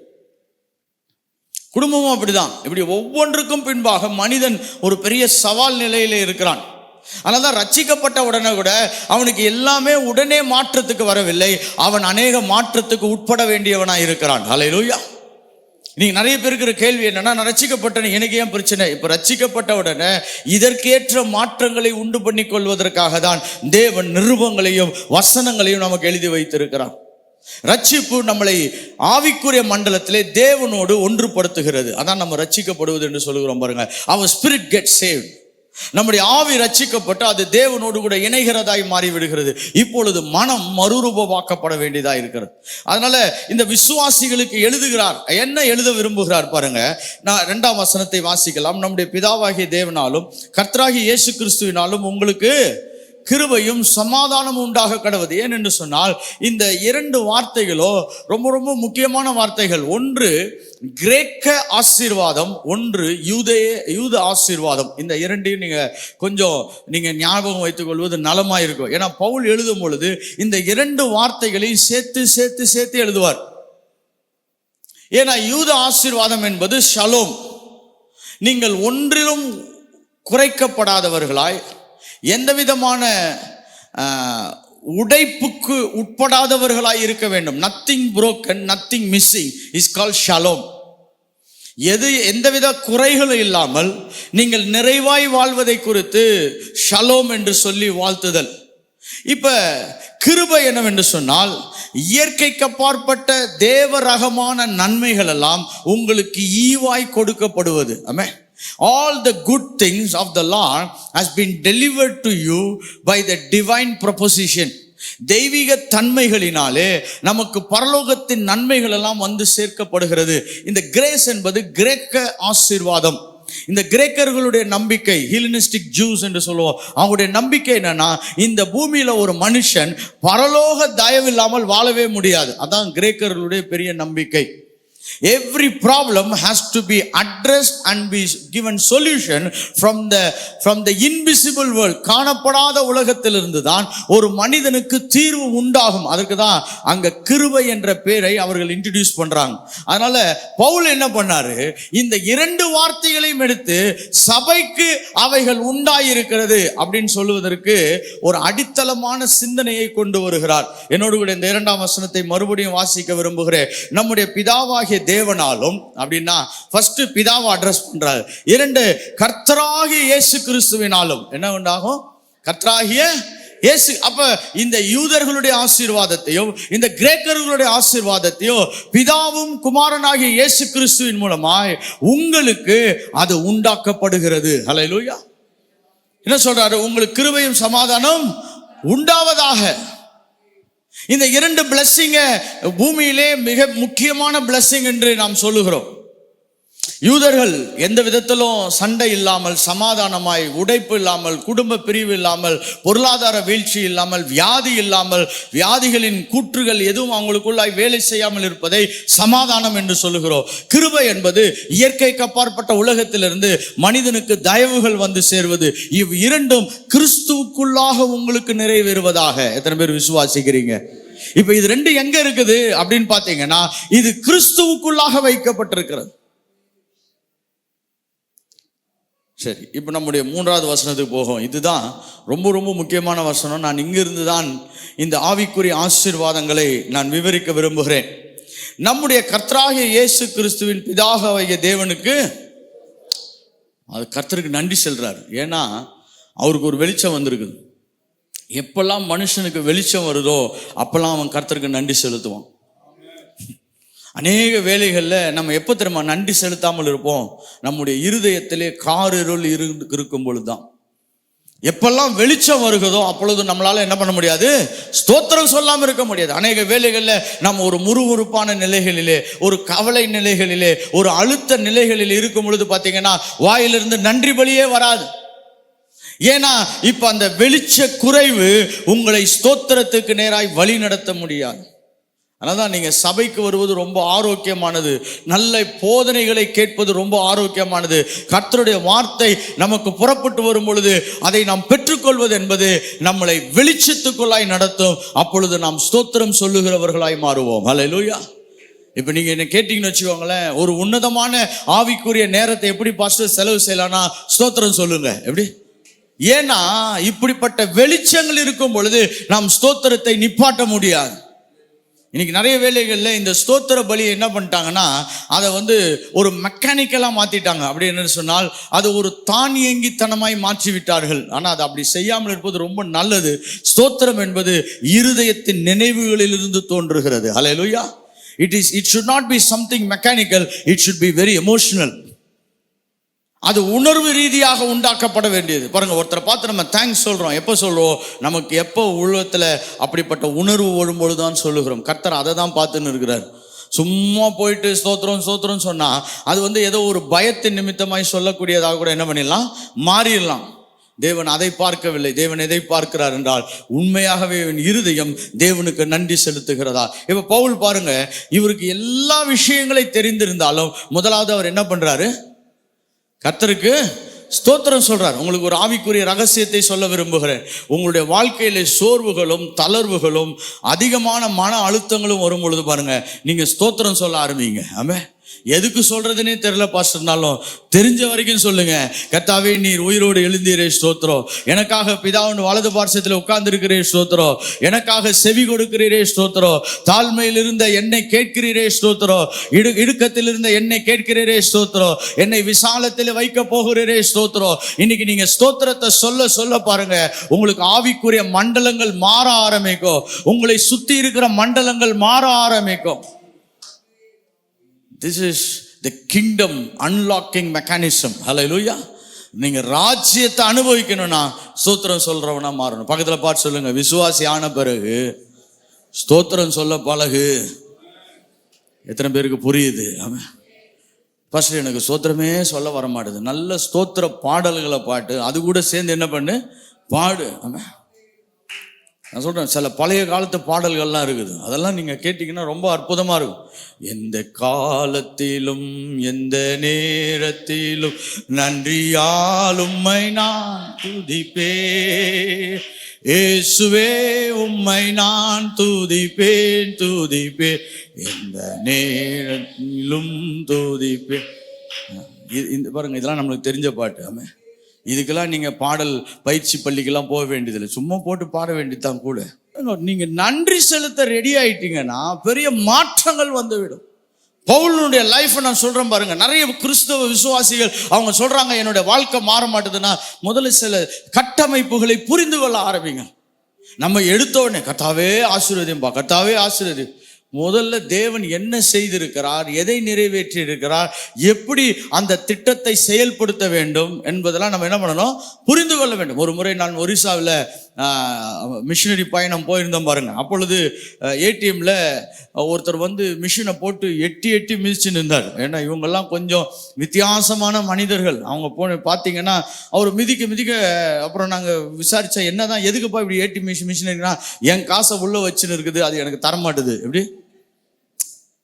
குடும்பமும் அப்படிதான். இப்படி ஒவ்வொன்றுக்கும் பின்பாக மனிதன் ஒரு பெரிய சவால் நிலையில இருக்கிறான். அதனால்தான் ரட்சிக்கப்பட்ட உடனே கூட அவனுக்கு எல்லாமே உடனே மாற்றத்துக்கு வரவில்லை. அவன் அநேக மாற்றத்துக்கு உட்பட வேண்டியவனாய் இருக்கிறான். ஹல்லேலூயா. நீங்க நிறைய பேருக்கு கேள்வி என்னன்னா, நான் ரட்சிக்கப்பட்டேன், எனக்கு ஏன் பிரச்சனை? இப்ப ரட்சிக்கப்பட்ட உடனே இதற்கேற்ற மாற்றங்களை உண்டு பண்ணி கொள்வதற்காக தான் தேவன் நிருபங்களையும் வசனங்களையும் நமக்கு எழுதி வைத்திருக்கிறான். ரட்சிப்பு நம்மளை ஆவிக்குரிய மண்டலத்திலே தேவனோடு ஒன்றுபடுத்துகிறது. அதான் நம்ம ரட்சிக்கப்படுவது என்று சொல்லுகிறோம் பாருங்க. our spirit gets saved. நம்முடைய ஆவி ரட்சிக்கப்பட்டு அது தேவனோடு கூட இணைகிறதாய் மாறிவிடுகிறது. இப்பொழுது மனம் மறுரூபமாக்கப்பட வேண்டியதா இருக்கிறது. அதனால இந்த விசுவாசிகளுக்கு எழுதுகிறார். என்ன எழுத விரும்புகிறார் பாருங்க. நான் 2ஆம் வசனத்தை வாசிக்கலாம். நம்முடைய பிதாவாகிய தேவனாலும் கர்த்தராகிய இயேசு கிறிஸ்துவினாலும் உங்களுக்கு கிருபையும் சமாதானம் உண்டாக கடவுது. ஏன் என்று சொன்னால் இந்த 2 வார்த்தைகளோ ரொம்ப ரொம்ப முக்கியமான வார்த்தைகள். ஒன்று கிரேக்க ஆசீர்வாதம், ஒன்று யூத ஆசீர்வாதம். இந்த 2ஐயும் நீங்க ஞாபகம் வைத்துக் கொள்வது நலமாயிருக்கும். ஏன்னா பவுல் எழுதும் பொழுது இந்த 2 வார்த்தைகளையும் சேர்த்து எழுதுவார். ஏன்னா யூத ஆசீர்வாதம் என்பது ஷலோம். நீங்கள் ஒன்றிலும் குறைக்கப்படாதவர்களாய், எந்த விதமான உடைப்புக்கு உட்படாதவர்களாய் இருக்க வேண்டும். Nothing broken, nothing missing is called shalom. எந்தவித குறைகளும் இல்லாமல் நீங்கள் நிறைவாய் வாழ்வதை குறித்து ஷலோம் என்று சொல்லி வாழ்த்துதல். இப்ப கிருபை என்னவென்று சொன்னால் இயற்கைக்கு அப்பாற்பட்ட தேவ ரகமான நன்மைகள் எல்லாம் உங்களுக்கு ஈவாய் கொடுக்கப்படுவது. ஆமென். All the good things of the Lord has been delivered to you by the divine proposition. தெய்வீக தன்மைகளினாலே நமக்கு பரலோகத்தின் நன்மைகள் எல்லாம் வந்து சேர்க்கப்படுகிறது. இந்த கிரேஸ் என்பது கிரேக்க ஆசீர்வாதம். இந்த கிரேக்கர்களுடைய நம்பிக்கை, ஹெலனிஸ்டிக் ஜூஸ் என்று சொல்லுவோம், அவங்களுடைய நம்பிக்கை என்னன்னா இந்த பூமியில ஒரு மனுஷன் பரலோக தயவு இல்லாமல் வாழவே முடியாது. அதான் கிரேக்கர்களுடைய பெரிய நம்பிக்கை. Every problem has to be addressed and be given solution from the invisible world. காணப்படாத உலகத்திலிருந்து தான் ஒரு மனிதனுக்கு தீர்வு உண்டாகும். அதற்கு தான் அங்க கிருபை என்ற பெயரை அவர்கள் இன்ட்ரோடியூஸ் பண்றாங்க. அதனால பவுல் என்ன பண்ணாரு, இந்த 2 வார்த்தைகளையும் எடுத்து சபைக்கு அவைகள் உண்டாயிருக்கிறது அப்படின்னு சொல்லுவதற்கு ஒரு அடித்தளமான சிந்தனையை கொண்டு வருகிறார். என்னோடு கூட இந்த 2ஆம் வசனத்தை மறுபடியும் வாசிக்க விரும்புகிறேன். நம்முடைய பிதாவாகிய தேவனாலும் அப்படின்னா ஃபர்ஸ்ட் பிதாவை அட்ரஸ் பண்றாரு. 2 கர்த்தராகிய இயேசு கிறிஸ்துவினாலும் என்ன உண்டாகும்? கர்த்தராகிய இயேசு. அப்ப இந்த யூதர்களுடைய ஆசீர்வாதத்தையும் இந்த கிரேக்கர்களுடைய ஆசீர்வாதத்தையும் பிதாவும் குமாரனாகிய இயேசு கிறிஸ்துவின் மூலமாய் உங்களுக்கு அது உண்டாக்கப்படுகிறது. ஹல்லேலூயா. என்ன சொல்றாரு? உங்களுக்கு கிருபையும் சமாதானம் உண்டாவதாக. இந்த 2 பிளஸ்ஸிங்க பூமியிலே மிக முக்கியமான பிளஸ்ஸிங் என்று நாம் சொல்லுகிறோம். யூதர்கள் எந்த விதத்திலும் சண்டை இல்லாமல், சமாதானமாய், உடைப்பு இல்லாமல், குடும்ப பிரிவு இல்லாமல், பொருளாதார வீழ்ச்சி இல்லாமல், வியாதி இல்லாமல், வியாதிகளின் கூற்றுகள் எதுவும் அவங்களுக்குள்ளாய் வேலை செய்யாமல் இருப்பதை சமாதானம் என்று சொல்லுகிறோம். கிருபை என்பது இயற்கைக்கு அப்பாற்பட்ட உலகத்திலிருந்து மனிதனுக்கு தயவுகள் வந்து சேர்வது. இவ் 2ம் கிறிஸ்துவுக்குள்ளாக உங்களுக்கு நிறைவேறுவதாக. எத்தனை பேர் விசுவாசிக்கிறீங்க? இப்ப இது 2 எங்க இருக்குது அப்படின்னு பாத்தீங்கன்னா இது கிறிஸ்துவுக்குள்ளாக வைக்கப்பட்டிருக்கிறது. சரி, இப்போ நம்முடைய 3வது வசனத்துக்கு போகும். இதுதான் ரொம்ப ரொம்ப முக்கியமான வசனம். நான் இங்கிருந்து தான் இந்த ஆவிக்குரிய ஆசீர்வாதங்களை நான் விவரிக்க விரும்புகிறேன். நம்முடைய கர்த்தராகிய இயேசு கிறிஸ்துவின் பிதாவாகிய தேவனுக்கு அது கர்த்தருக்கு நன்றி சொல்றாரு. ஏன்னா அவருக்கு ஒரு வெளிச்சம் வந்திருக்குது. எப்பெல்லாம் மனுஷனுக்கு வெளிச்சம் வருதோ அப்பெல்லாம் அவன் கர்த்தருக்கு நன்றி செலுத்துவான். அநேக வேளைகளில் நம்ம எப்போ தெரியுமா நன்றி செலுத்தாமல் இருப்போம்? நம்முடைய இருதயத்திலே காரிருள் இருக்கும் பொழுதுதான். எப்பெல்லாம் வெளிச்சம் வருகிறதோ அப்பொழுது நம்மளால என்ன பண்ண முடியாது? ஸ்தோத்திரம் சொல்லாமல் இருக்க முடியாது. அநேக வேளைகளில் நம்ம ஒரு முறுமுறுப்பான நிலைகளிலே, ஒரு கவலை நிலைகளிலே, ஒரு அழுத்த நிலைகளில் இருக்கும் பொழுது பார்த்தீங்கன்னா வாயிலிருந்து நன்றி பலியே வராது. ஏன்னா இப்ப அந்த வெளிச்ச குறைவு உங்களை ஸ்தோத்திரத்துக்கு நேராய் வழி நடத்த முடியாது. அதனால்தான் நீங்க சபைக்கு வருவது ரொம்ப ஆரோக்கியமானது. நல்ல போதனைகளை கேட்பது ரொம்ப ஆரோக்கியமானது. கர்த்தருடைய வார்த்தை நமக்கு புறப்பட்டு வரும் பொழுது அதை நாம் பெற்றுக்கொள்வது என்பது நம்மளை வெளிச்சத்துக்குள்ளாய் நடத்தும். அப்பொழுது நாம் ஸ்தோத்திரம் சொல்லுகிறவர்களாய் மாறுவோம். ஹல்லேலூயா. இப்ப நீங்க என்ன கேட்டீங்கன்னு வச்சுக்கோங்களேன், ஒரு உன்னதமான ஆவிக்குரிய நேரத்தை எப்படி பாஸ்டர் செலவு செய்யலாம்னா ஸ்தோத்திரம் சொல்லுங்க. எப்படி? ஏன்னா இப்படிப்பட்ட வெளிச்சங்கள் இருக்கும் பொழுது நாம் ஸ்தோத்திரத்தை நிப்பாட்ட முடியாது. இன்னைக்கு நிறைய வேலைகளில் இந்த ஸ்தோத்திர பலியை என்ன பண்ணிட்டாங்கன்னா அதை ஒரு மெக்கானிக்கலாக மாற்றிட்டாங்க. அப்படி என்ன சொன்னால் அது ஒரு தானியங்கித்தனமாய் மாற்றி விட்டார்கள். ஆனால் அது அப்படி செய்யாமல் இருப்பது ரொம்ப நல்லது. ஸ்தோத்திரம் என்பது இருதயத்தின் நினைவுகளிலிருந்து தோன்றுகிறது. ஹல்லேலூயா. It should not be something mechanical, it should be very emotional. அது உணர்வு ரீதியாக உண்டாக்கப்பட வேண்டியது. பாருங்க, ஒருத்தரை பார்த்து நம்ம தேங்க்ஸ் சொல்றோம். எப்போ சொல்றோம்? நமக்கு எப்போ உள்ளத்துல அப்படிப்பட்ட உணர்வு வரும்பொழுது தான் சொல்லுகிறோம். கர்த்தர் அதை தான் பார்த்துன்னு இருக்கிறார். சும்மா போயிட்டு ஸ்தோத்திரம் ஸ்தோத்திரம் சொன்னா அது ஏதோ ஒரு பயத்தின் நிமித்தமாய் சொல்லக்கூடியதாக கூட என்ன பண்ணிடலாம், மாறிடலாம். தேவன் அதை பார்க்கவில்லை. தேவன் எதை பார்க்கிறார் என்றால் உண்மையாகவே இருதயம் தேவனுக்கு நன்றி செலுத்துகிறதா. இப்ப பவுல் பாருங்க, இவருக்கு எல்லா விஷயங்களை தெரிந்திருந்தாலும் முதலாவது அவர் என்ன பண்றாரு? கர்த்தருக்கு ஸ்தோத்திரம் சொல்றார். உங்களுக்கு ஒரு ஆவிக்குரிய ரகசியத்தை சொல்ல விரும்புகிறேன். உங்களுடைய வாழ்க்கையில சோர்வுகளும் தளர்வுகளும் அதிகமான மன அழுத்தங்களும் வரும் பொழுது பாருங்க, நீங்க ஸ்தோத்திரம் சொல்ல ஆரம்பிங்க. ஆமென். எதுக்கு சொல்றதுன்னே தெரியல பாஸ்டர்னாலும் தெரிஞ்ச வரைக்கும் சொல்லுங்க. கர்த்தாவே, நீர் உயிரோடு எழுந்தீரே ஸ்தோத்திரம். எனக்காக பிதாவின் வலது பார்சத்தில் உட்கார்ந்து இருக்கிறே ஸ்தோத்திரம். எனக்காக செவி கொடுக்கிறீரே ஸ்தோத்திரம். தாழ்மையில் இருந்த என்னை கேட்கிறீரே ஸ்தோத்திரம். இடுக்கத்தில் இருந்த என்னை கேட்கிறீரே ஸ்தோத்திரம். என்னை விசாலத்தில் வைக்க போகிறீரே ஸ்தோத்திரம். இன்னைக்கு நீங்க ஸ்தோத்திரத்தை சொல்ல சொல்ல பாருங்க, உங்களுக்கு ஆவிக்குரிய மண்டலங்கள் மாற ஆரம்பிக்கும். உங்களை சுத்தி இருக்கிற மண்டலங்கள் மாற ஆரம்பிக்கும். This is the kingdom unlocking mechanism. Hallelujah. நீங்க ராஜ்யத்தை அனுபவிக்கணும்னா ஸ்தோத்திரம் சொல்றவனா மாறணும். பக்கத்துல பார்த்து சொல்லுங்க, விசுவாசி ஆன பிறகு ஸ்தோத்திரம் சொல்ல பழகு. எத்தனை பேருக்கு புரியுது? ஆமென். ஃபர்ஸ்ட் எனக்கு ஸ்தோத்திரமே சொல்ல வர மாட்டேது. நல்ல ஸ்தோத்திர பாடல்களை பாட்டு, அது கூட சேர்ந்து என்ன பண்ணு, பாடு. ஆமென். நான் சொல்றேன், சில பழைய காலத்து பாடல்கள்லாம் இருக்குது. அதெல்லாம் நீங்க கேட்டீங்கன்னா ரொம்ப அற்புதமா இருக்கும். எந்த காலத்திலும் எந்த நேரத்திலும் நன்றியால் உம்மை நான் துதிப்பேன். இயேசுவே, உம்மை நான் துதிப்பேன் துதிப்பேன், எந்த நேரத்திலும் துதிப்பேன். இந்த பாருங்க, இதெல்லாம் நம்மளுக்கு தெரிஞ்ச பாட்டு. ஆமென். இதுக்கெல்லாம் நீங்க பாடல் பயிற்சி பள்ளிக்கெல்லாம் போக வேண்டியதில்லை. சும்மா போட்டு பாட வேண்டியதுதான் கூட. நீங்க நன்றி செலுத்த ரெடி ஆயிட்டீங்கன்னா பெரிய மாற்றங்கள் வந்துவிடும். பவுலுடைய லைஃப் நான் சொல்றேன் பாருங்க. நிறைய கிறிஸ்தவ விசுவாசிகள் அவங்க சொல்றாங்க, என்னுடைய வாழ்க்கை மாற மாட்டேதுன்னா முதல்ல சில கட்டமைப்புகளை புரிந்து கொள்ள ஆரம்பிங்க. நம்ம எடுத்த உடனே கர்த்தாவே ஆசீர்வதிப்பா, கர்த்தாவே ஆசீர்வதி. முதல்ல தேவன் என்ன செய்திருக்கிறார், எதை நிறைவேற்றி இருக்கிறார், எப்படி அந்த திட்டத்தை செயல்படுத்த வேண்டும் என்பதெல்லாம் நம்ம என்ன பண்ணணும், புரிந்து கொள்ள வேண்டும். ஒரு முறை நான் ஒரிசாவில் மிஷினரி பயணம் போயிருந்தோம் பாருங்க. அப்பொழுது ஏடிஎம்ல ஒருத்தர் மிஷினை போட்டு எட்டி எட்டி மிதிச்சு நின்றார். ஏன்னா இவங்கெல்லாம் கொஞ்சம் வித்தியாசமான மனிதர்கள். அவங்க பார்த்தீங்கன்னா அவர் மிதிக்க மிதிக்க, அப்புறம் நாங்கள் விசாரிச்சா என்னதான் எதுக்குப்பா இப்படி ஏடி மிஷினரினா, என் காசை உள்ள வச்சுன்னு இருக்குது, அது எனக்கு தரமாட்டுது. எப்படி?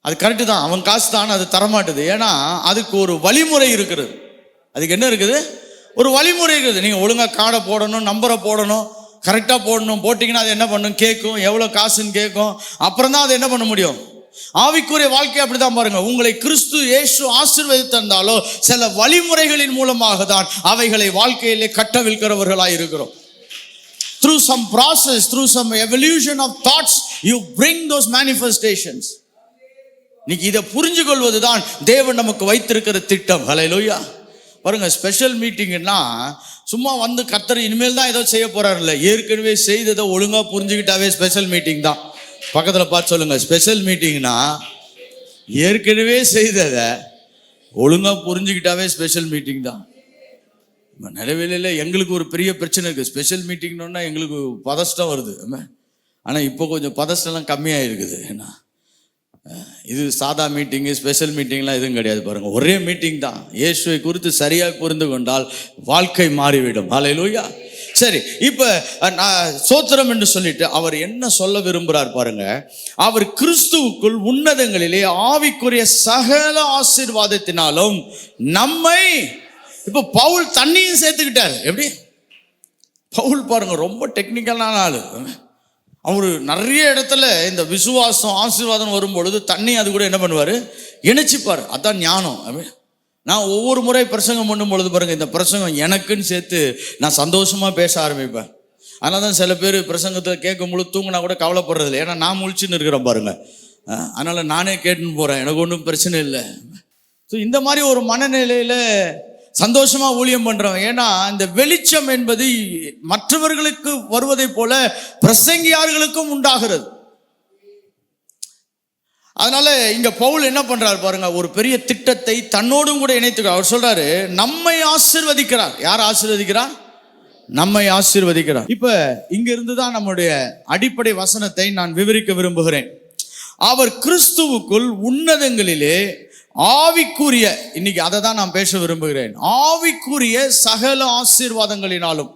அது கரெக்டு தான், அவன் காசு தான், அது தரமாட்டுது. ஏன்னா அதுக்கு ஒரு வழிமுறை இருக்கிறது. அதுக்கு என்ன இருக்குது? ஒரு வழிமுறை இருக்குது. நீங்கள் ஒழுங்காக கார்டை போடணும், நம்பரை போடணும், கரெக்டாக போடணும். போட்டிங்கன்னா அது என்ன பண்ணும், கேட்கும், எவ்வளோ காசுன்னு கேட்கும். அப்புறம் தான் அது என்ன பண்ண முடியும். ஆவிக்குரிய வாழ்க்கை அப்படிதான் பாருங்க. உங்களை கிறிஸ்து இயேசு ஆசீர்வதித்திருந்தாலோ சில வழிமுறைகளின் மூலமாக தான் அவைகளை வாழ்க்கையிலே கட்டவிழ்க்கிறவர்களாக இருக்கிறோம். Through some process, through some evolution of thoughts, you bring those manifestations. இன்னைக்கு இதை புரிஞ்சு கொள்வதுதான் தேவன் நமக்கு வைத்திருக்கிற திட்டம். ஹல்லேலூயா. பாருங்க, ஸ்பெஷல் மீட்டிங்னா சும்மா கர்த்தர் இனிமேல் தான் ஏதோ செய்ய போறாரு இல்லை, ஏற்கனவே செய்ததை ஒழுங்கா புரிஞ்சுக்கிட்டாவே ஸ்பெஷல் மீட்டிங் தான். பக்கத்துல பார்த்து சொல்லுங்க, ஸ்பெஷல் மீட்டிங்னா ஏற்கனவே செய்ததை ஒழுங்கா புரிஞ்சுக்கிட்டாவே ஸ்பெஷல் மீட்டிங் தான். நிறைவேல எங்களுக்கு ஒரு பெரிய பிரச்சனை இருக்கு. ஸ்பெஷல் மீட்டிங்னா எங்களுக்கு பதஷ்டம் வருது. ஆனால் இப்போ கொஞ்சம் பதஷ்டம்லாம் கம்மியாக இருக்குது. ஏன்னா இது சாதா மீட்டிங்கு, ஸ்பெஷல் மீட்டிங்லாம் எதுவும் கிடையாது. பாருங்க, ஒரே மீட்டிங் தான். இயேசுவை குறித்து சரியாக புரிந்து கொண்டால் வாழ்க்கை மாறிவிடும். ஹல்லேலூயா. சரி, இப்போ ஸ்தோத்திரம் என்று சொல்லிட்டு அவர் என்ன சொல்ல விரும்புகிறார் பாருங்க. அவர் கிறிஸ்துவுக்குள் உன்னதங்களிலே ஆவிக்குரிய சகல ஆசீர்வாதத்தினாலும் நம்மை, இப்போ பவுல் தண்ணியும் சேர்த்துக்கிட்டார். எப்படி? பவுல் பாருங்க ரொம்ப டெக்னிக்கலான ஆளு. அவர் நிறைய இடத்துல இந்த விசுவாசம் ஆசீர்வாதம் வரும்பொழுது தண்ணி அது கூட என்ன பண்ணுவார், இணைச்சிப்பார். அதான் ஞானம். நான் ஒவ்வொரு முறை பிரசங்கம் பண்ணும் பொழுது பாருங்க, இந்த பிரசங்கம் எனக்குன்னு சேர்த்து நான் சந்தோஷமா பேச ஆரம்பிப்பேன். அதனால தான் சில பேர் பிரசங்கத்தில் கேட்கும்போது தூங்கினா கூட கவலைப்படுறது இல்லை. ஏன்னா நான் முழிச்சுன்னு இருக்கிறேன் பாருங்க. அதனால நானே கேட்டுன்னு போறேன், எனக்கு ஒன்றும் பிரச்சனை இல்லை. ஸோ இந்த மாதிரி ஒரு மனநிலையில சந்தோஷமா ஊழியம் பண்றவன். ஏன்னா இந்த வெளிச்சம் என்பது மற்றவர்களுக்கு வருவதை போல பிரசங்கியார்களுக்கும் உண்டாகிறது. அதனால இங்க பவுல் என்ன பண்றாரு பாருங்க, ஒரு பெரிய திட்டத்தை தன்னோடும் கூட இணைத்துக்கிறார். அவர் சொல்றாரு, நம்மை ஆசீர்வதிக்கிறார். யார் ஆசீர்வதிக்கிறார்? நம்மை ஆசீர்வதிக்கிறார். இப்ப இங்க இருந்துதான் நம்முடைய அடிப்படை வசனத்தை நான் விவரிக்க விரும்புகிறேன். அவர் கிறிஸ்துவுக்குள் உன்னதங்களிலே ஆவிக்குரிய, இன்னைக்கு அதை தான் நான் பேச விரும்புகிறேன், ஆவிக்குரிய சகல ஆசீர்வாதங்களினாலும்.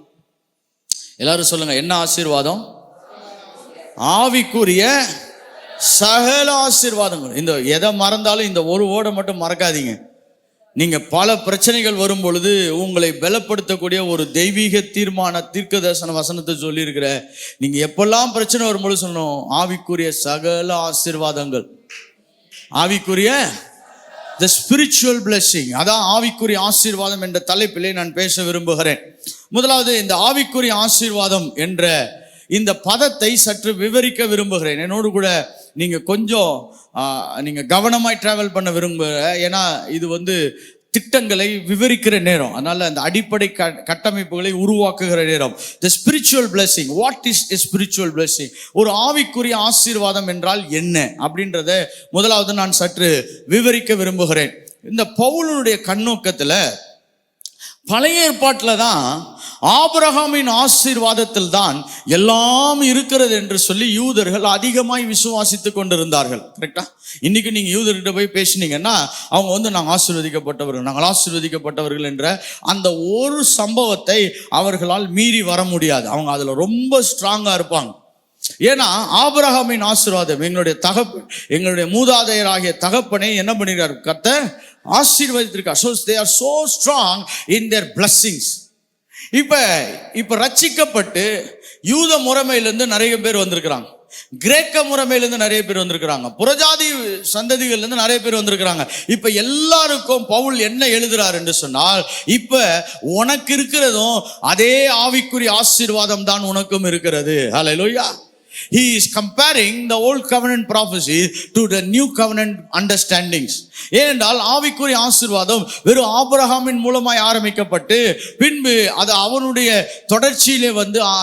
எல்லாரும் சொல்லுங்க, என்ன ஆசீர்வாதம்? ஆவிக்குரிய சகல ஆசீர்வாதங்கள். இந்த எதை மறந்தாலும் இந்த ஒரு ஓட மட்டும் மறக்காதீங்க. நீங்க பல பிரச்சனைகள் வரும் பொழுது உங்களை பலப்படுத்தக்கூடிய ஒரு தெய்வீக தீர்மான தீர்க்க தரிசன வசனத்தை சொல்லி இருக்கிற, நீங்க எப்பெல்லாம் பிரச்சனை வரும்போது சொல்லணும், ஆவிக்குரிய சகல ஆசீர்வாதங்கள். ஆவிக்குரிய the spiritual blessing, அதான் ஆவிக்குரிய ஆசீர்வாதம் என்ற தலைப்பிலே நான் பேச விரும்புகிறேன். முதலாவது இந்த ஆவிக்குரிய ஆசீர்வாதம் என்ற இந்த பதத்தை சற்று விவரிக்க விரும்புகிறேன். என்னோடு கூட நீங்க கொஞ்சம் நீங்க கவனமாய் டிராவல் பண்ண விரும்புகிற, ஏன்னா இது திட்டங்களை விவரிக்கிற நேரம். அதனால அந்த அடிப்படை கட்டமைப்புகளை உருவாக்குகிற நேரம். The spiritual blessing, what is a spiritual blessing? ஒரு ஆவிக்குரிய ஆசீர்வாதம் என்றால் என்ன அப்படின்றத முதலாவது நான் சற்று விவரிக்க விரும்புகிறேன். இந்த பவுலுடைய கண்ணோக்கத்துல பழைய ஏற்பாட்டில் தான் ஆபிரகாமின் ஆசீர்வாதத்தில் தான் எல்லாம் இருக்கிறது என்று சொல்லி யூதர்கள் அதிகமாய் விசுவாசித்து கொண்டிருந்தார்கள். கரெக்டா? இன்னைக்கு நீங்க யூதர்கிட்ட போய் பேசினீங்கன்னா அவங்க நாங்கள் ஆசீர்வதிக்கப்பட்டவர்கள், நாங்கள் ஆசீர்வதிக்கப்பட்டவர்கள் என்ற அந்த ஒரு சம்பவத்தை அவர்களால் மீறி வர முடியாது. அவங்க அதுல ரொம்ப ஸ்ட்ராங்கா இருப்பாங்க. ஏன்னா ஆபிரகாமின் ஆசீர்வாதம், எங்களுடைய மூதாதையராகிய தகப்பனை என்ன பண்ணிருக்காரு? கர்த்தர் ஆசீர்வதித்திருக்கார். So they are so strong in their blessings. இப்ப ரட்சிக்கப்பட்டு யூத முறைமையிலிருந்து நிறைய பேர் வந்திருக்கிறாங்க, கிரேக்க முறைமையிலிருந்து நிறைய பேர் வந்திருக்கிறாங்க, புறஜாதி சந்ததிகள்ல இருந்து நிறைய பேர் வந்திருக்கிறாங்க. இப்ப எல்லாருக்கும் பவுல் என்ன எழுதுறார் என்று சொன்னால், இப்ப உனக்கு இருக்கிறதும் அதே ஆவிக்குரிய ஆசீர்வாதம் தான் உனக்கும் இருக்கிறது. ஹல்லேலூயா. He is comparing the old covenant prophecies to the new covenant understandings. ஏனென்றால் ஆவிக்குரிய ஆசீர்வாதம் வெறும் ஆபிரகாமின் மூலமாய் ஆரம்பிக்கப்பட்டு பின்பு அது அவனுடைய தொடர்ச்சியிலே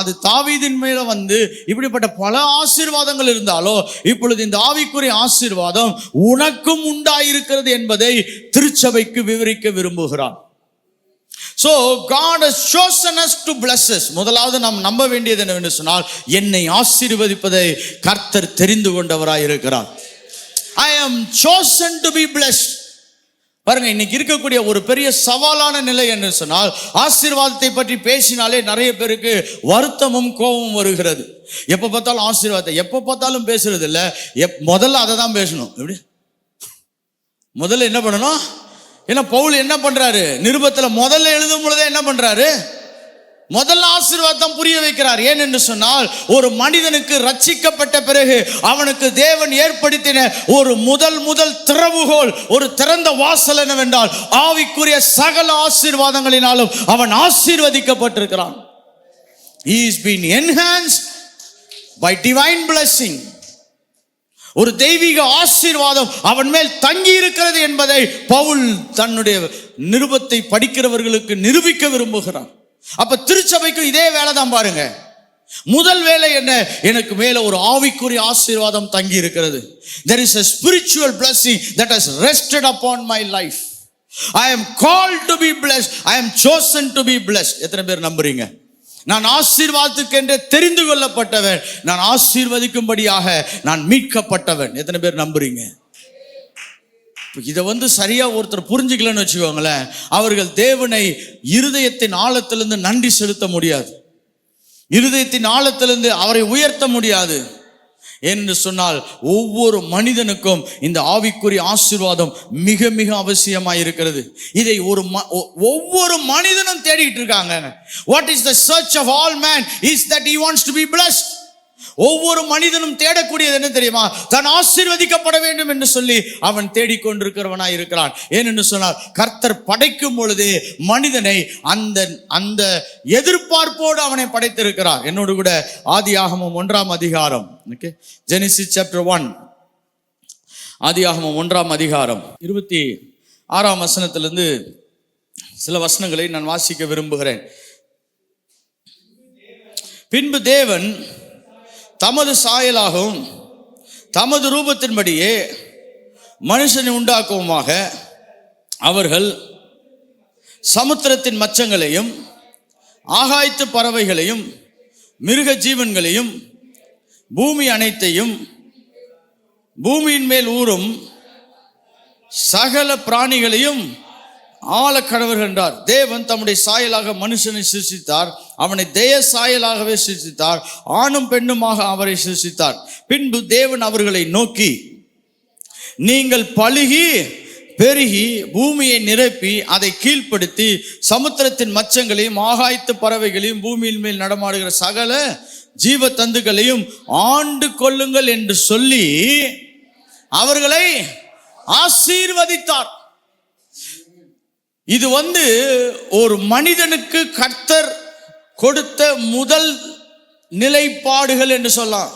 அது தாவீதின் மேல இப்படிப்பட்ட பல ஆசீர்வாதங்கள் இருந்தாலோ, இப்பொழுது இந்த ஆவிக்குரிய ஆசீர்வாதம் உனக்கும் உண்டாயிருக்கிறது என்பதை திருச்சபைக்கு விவரிக்க விரும்புகிறான். So God has chosen us to bless us. முதலாவது நாம் நம்ப வேண்டியது என்னவென்று சொன்னால், என்னை ஆசீர்வதிப்பதை கர்த்தர் தெரிந்து கொண்டவராய் இருக்கிறார். I am chosen to be blessed. பாருங்க, இன்னைக்கு இருக்கக்கூடிய ஒரு பெரிய சவாலான நிலை என்று சொன்னால், ஆசீர்வாதத்தை பற்றி பேசினாலே நிறைய பேருக்கு வருத்தமும் கோபமும் வருகிறது. எப்ப பார்த்தாலும் ஆசீர்வாதத்தை எப்ப பார்த்தாலும் பேசுறது இல்ல. முதல்ல அதை தான் பேசணும். எப்படி? முதல்ல என்ன பண்ணணும்? ஏன்னா பவுல் என்ன பண்றாரு? நிருபத்துல முதல்ல எழுதும் பொழுதே என்ன பண்றாரு? முதல்ல ஆசீர்வாதம் புரிய வைக்கிறார். ஏன் என்று சொன்னால், ஒரு மனிதனுக்கு ரட்சிக்கப்பட்ட பிறகு அவனுக்கு தேவன் ஏற்படுத்தின ஒரு முதல் திறவுகோல், ஒரு திறந்த வாசல் என்னவென்றால், ஆவிக்குரிய சகல ஆசீர்வாதங்களினாலும் அவன் ஆசீர்வதிக்கப்பட்டிருக்கிறான். He is been enhanced by divine blessing. ஒரு தெய்வீக ஆசீர்வாதம் அவன் மேல் தங்கி இருக்கிறது என்பதை பவுல் தன்னுடைய நிருபத்தை படிக்கிறவர்களுக்கு நிரூபிக்க விரும்புகிறான். அப்ப திருச்சபைக்கு இதே வேலை தான் பாருங்க. முதல் வேலை என்ன? எனக்கு மேல ஒரு ஆவிக்குரிய ஆசீர்வாதம் தங்கி இருக்கிறது. There is a spiritual blessing that has rested upon my life. I am called to be blessed. I am chosen to be blessed. எத்தனை பேர் நம்புறீங்க? நான் ஆசீர்வாதத்துக்கென்று தெரிந்து கொள்ளப்பட்டவன், நான் ஆசீர்வதிக்கும்படியாக நான் மீட்கப்பட்டவன். எத்தனை பேர் நம்புறீங்க? இதை சரியா ஒருத்தர் புரிஞ்சுக்கலன்னு வச்சுக்கோங்களேன், அவர்கள் தேவனை இருதயத்தின் ஆழத்திலிருந்து நன்றி செலுத்த முடியாது, இருதயத்தின் ஆழத்திலிருந்து அவரை உயர்த்த முடியாது. என்று சொன்னால், ஒவ்வொரு மனிதனுக்கும் இந்த ஆவிக்குரிய ஆசீர்வாதம் மிக மிக அவசியமாய் இருக்கிறது. இதை ஒவ்வொரு மனிதனும் தேடிட்டு இருக்காங்க. What is the search of all man is that he wants to be blessed. ஒவ்வொரு மனிதனும் தேடக்கூடியது என்ன தெரியுமா? தான் ஆசீர்வதிக்கப்பட வேண்டும் என்று சொல்லி அவன் தேடிக்கொண்டிருக்கிறவனாய் இருக்கிறான். ஏனென்று சொன்னால், கர்த்தர் படைக்கும் பொழுது மனிதனை அந்த எதிர்பார்ப்போடு அவனை படைத்திருக்கிறார். என்னோடு கூட ஆதியாகமம் 1ஆம் அதிகாரம், ஜெனிசிஸ் சாப்டர் 1, ஆதியாகமம் 1ஆம் அதிகாரம் 26ஆம் வசனத்திலிருந்து சில வசனங்களை நான் வாசிக்க விரும்புகிறேன். பின்பு தேவன் தமது சாயலாகவும் தமது ரூபத்தின்படியே மனுஷனை உண்டாக்குவோமாக, அவர்கள் சமுத்திரத்தின் மச்சங்களையும் ஆகாயத்து பறவைகளையும் மிருக ஜீவன்களையும் பூமி அனைத்தையும் பூமியின் மேல் ஊறும் சகல பிராணிகளையும் ஆள கடவர்கள் என்றார். தேவன் தம்முடைய சாயலாக மனுஷனை சிருஷ்டித்தார், அவனை தேய சாயலாகவே சிருஷ்டித்தார், ஆணும் பெண்ணுமாக அவரை சிருஷ்டித்தார். பின்பு தேவன் அவர்களை நோக்கி, நீங்கள் பலுகி பெருகி பூமியை நிரப்பி அதை கீழ்ப்படுத்தி சமுத்திரத்தின் மச்சங்களையும் ஆகாயத்து பறவைகளையும் பூமியின் மேல் நடமாடுகிற சகல ஜீவ தந்துகளையும் ஆண்டு கொள்ளுங்கள் என்று சொல்லி அவர்களை ஆசீர்வதித்தார். இது ஒரு மனிதனுக்கு கர்த்தர் கொடுத்த முதல் நிலைப்பாடுகள் என்று சொல்லலாம்.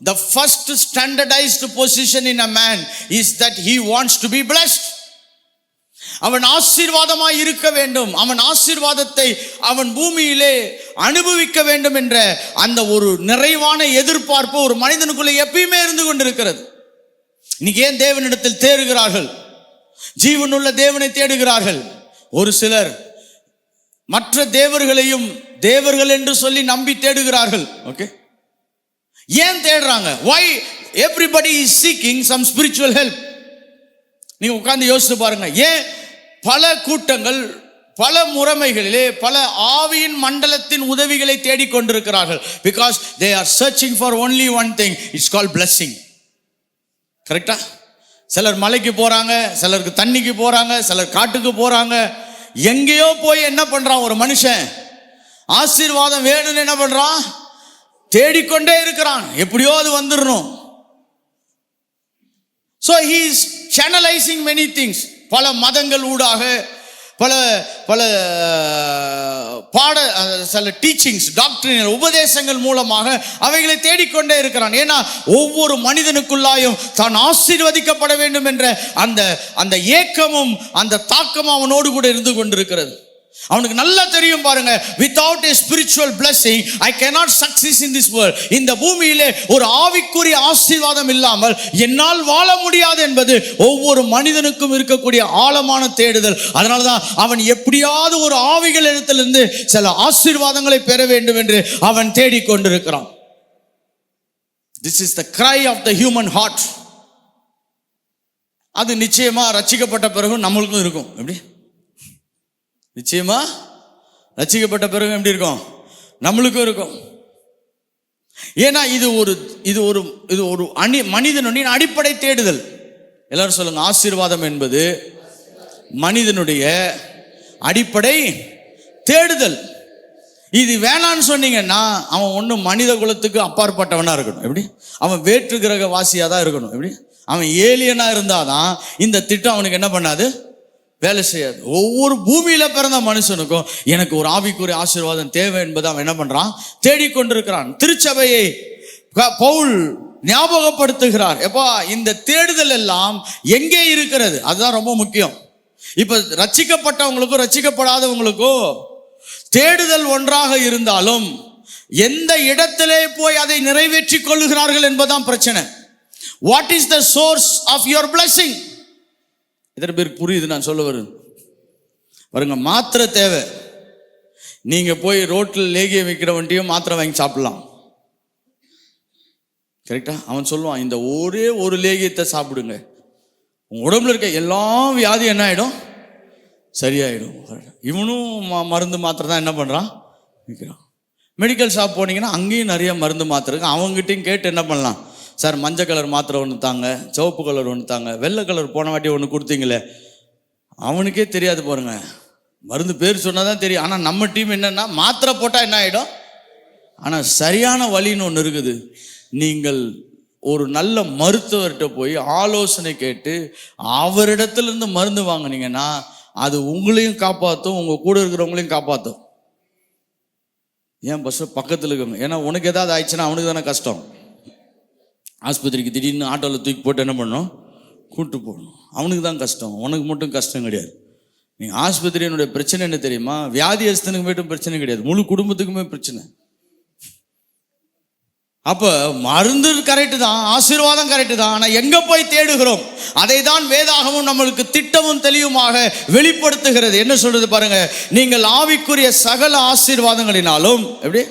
The first standardized position in a man is that he wants to be blessed. அவன் ஆசீர்வாதமாய் இருக்க வேண்டும், அவன் ஆசீர்வாதத்தை அவன் பூமியிலே அனுபவிக்க வேண்டும் என்ற அந்த ஒரு நிறைவான எதிர்பார்ப்பு ஒரு மனிதனுக்குள்ளே எப்பயுமே இருந்து கொண்டிருக்கிறது. இன்னைக்கு ஏன் தேவனிடத்தில் தேடுகிறார்கள்? ஜீவனுள்ள தேவனை தேடுகிறார்கள். ஒரு சிலர் மற்ற தேவர்களையும் தேவர்கள் என்று சொல்லி நம்பி தேடுகிறார்கள். ஓகே, ஏன் தேடுறாங்க? why everybody is seeking some spiritual help? நீங்க உட்கார்ந்து யோசித்து பாருங்க. ஏன் பல கூட்டங்கள் பல முறைமைகளிலே பல ஆவியின் மண்டலத்தின் உதவிகளை தேடிக்கொண்டிருக்கிறார்கள்? because they are searching for only one thing, it's called blessing. கரெக்டா? சிலர் மலைக்கு போறாங்க, சிலருக்கு தண்ணிக்கு போறாங்க, சிலர் காட்டுக்கு போறாங்க. எங்கேயோ போய் என்ன பண்றான் ஒரு மனுஷன்? ஆசீர்வாதம் வேணும்னு என்ன பண்றான்? தேடிக்கொண்டே இருக்கிறான், எப்படியோ அது வந்துடணும். So he is channelizing many things. பல மதங்கள் ஊடாக பல சில டீச்சிங்ஸ், டாக்டரினல் உபதேசங்கள் மூலமாக அவைகளை தேடிக்கொண்டே இருக்கிறான். ஏன்னா ஒவ்வொரு மனிதனுக்குள்ளாயும் தான் ஆசீர்வதிக்கப்பட வேண்டும் என்ற அந்த ஏக்கமும் அந்த தாக்கமும் அவனோடு கூட இருந்து கொண்டிருக்கிறது. அவனுக்கு நல்லா தெரியும் பாருங்க, without a spiritual blessing I cannot succeed in this world. இந்த பூமியிலே ஒரு ஆவிக்குரிய ஆசீர்வாதம் இல்லாமல் என்னால் வாழ முடியாது என்பது ஒவ்வொரு மனிதனுக்கும் இருக்கக்கூடிய ஆழமான தேடுதல். அதனாலதான் அவன் எப்படியாவது ஒரு ஆவிகள் இடத்திலிருந்து சில ஆசீர்வாதங்களை பெற வேண்டும் என்று அவன் தேடிக்கொண்டிருக்கிறான். This is the cry of the human heart. அது நிச்சயமா ரட்சிக்கப்பட்ட பிறகு நம்மளுக்கும் இருக்கும். எப்படி? நிச்சயமா ரட்சிக்கப்பட்ட பிறகு எப்படி இருக்கும்? நம்மளுக்கும் இருக்கும். ஏன்னா இது ஒரு மனிதனுடைய அடிப்படை தேடுதல். எல்லாரும் சொல்லுங்க, ஆசீர்வாதம் என்பது மனிதனுடைய அடிப்படை தேடுதல். இது வேணான்னு சொன்னீங்கன்னா அவன் ஒன்றும் மனித குலத்துக்கு அப்பாற்பட்டவனா இருக்கணும். எப்படி? அவன் வேற்று கிரக வாசியா தான் இருக்கணும். எப்படி? அவன் ஏலியனா இருந்தாதான் இந்த திட்டம் அவனுக்கு என்ன பண்ணாது, வேலை செய்யாது. ஒவ்வொரு பூமியில பிறந்த மனுஷனுக்கும் எனக்கு ஒரு ஆவிக்குரிய ஆசீர்வாதம் தேவை என்பதை அவன் என்ன பண்றான்? தேடிக்கொண்டிருக்கிறான். திருச்சபையை பவுல் ஞாபகப்படுத்துகிறார். எப்பா, இந்த தேடுதல் எல்லாம் எங்கே இருக்கிறது? அதுதான் ரொம்ப முக்கியம். இப்ப ரட்சிக்கப்பட்டவங்களுக்கும் ரட்சிக்கப்படாதவங்களுக்கும் தேடுதல் ஒன்றாக இருந்தாலும் எந்த இடத்திலே போய் அதை நிறைவேற்றி கொள்ளுகிறார்கள் என்பதுதான் பிரச்சனை. What is the source of your blessing? எத்தனை பேருக்கு புரியுது நான் சொல்ல வருது? பாருங்க, மாத்திரை தேவை. நீங்க போய் ரோட்டில் லேகியம் விற்கிறவன்ட்டையும் மாத்திரை வாங்கி சாப்பிடலாம். கரெக்டா? அவன் சொல்லுவான், இந்த ஒரே ஒரு லேகியத்தை சாப்பிடுங்க, உங்க உடம்புல இருக்க எல்லா வியாதியும் என்ன ஆயிடும்? சரியாயிடும். இவனும் மருந்து மாத்திரை தான் என்ன பண்றான்? விற்கிறான். மெடிக்கல் ஷாப் போனீங்கன்னா அங்கேயும் நிறைய மருந்து மாத்திரை இருக்கு. அவங்ககிட்டையும் கேட்டு என்ன பண்ணலாம்? சார், மஞ்சள் கலர் மாத்திரை ஒன்று தாங்க, சிவப்பு கலர் ஒன்று தாங்க, வெள்ளை கலர் போன வாட்டி ஒன்று கொடுத்தீங்களே. அவனுக்கே தெரியாது பாருங்க, மருந்து பேர் சொன்னாதான் தெரியும். ஆனால் நம்ம டீம் என்னன்னா மாத்திரை போட்டால் என்ன ஆகிடும், ஆனால் சரியான வழின்னு ஒன்று இருக்குது. நீங்கள் ஒரு நல்ல மருத்துவர்கிட்ட போய் ஆலோசனை கேட்டு அவரிடத்திலிருந்து மருந்து வாங்கினீங்கன்னா அது உங்களையும் காப்பாற்றும், உங்கள் கூட இருக்கிறவங்களையும் காப்பாற்றும். ஏன் பக்கத்தில் இருக்கவங்க, ஏன்னா உனக்கு ஏதாவது ஆயிடுச்சுன்னா அவனுக்கு தானே கஷ்டம். ஆஸ்பத்திரிக்கு திடீர்னு ஆட்டோவில் தூக்கி போட்டு என்ன பண்ணணும், கூட்டு போகணும். அவனுக்கு தான் கஷ்டம், உனக்கு மட்டும் கஷ்டம் கிடையாது. நீங்கள் ஆஸ்பத்திரியினுடைய பிரச்சனை என்ன தெரியுமா? வியாதியஸ்தனுக்கு மட்டும் பிரச்சனை கிடையாது, முழு குடும்பத்துக்குமே பிரச்சனை. அப்போ மருந்து கரெக்டு தான், ஆசீர்வாதம் கரெக்டு தான், ஆனால் எங்கே போய் தேடுகிறோம் அதை தான் வேதாகமும் நம்மளுக்கு திட்டமும் தெளிவுமாக வெளிப்படுத்துகிறது. என்ன சொல்றது பாருங்க, நீங்கள் ஆவிக்குரிய சகல ஆசீர்வாதங்களினாலும் எப்படி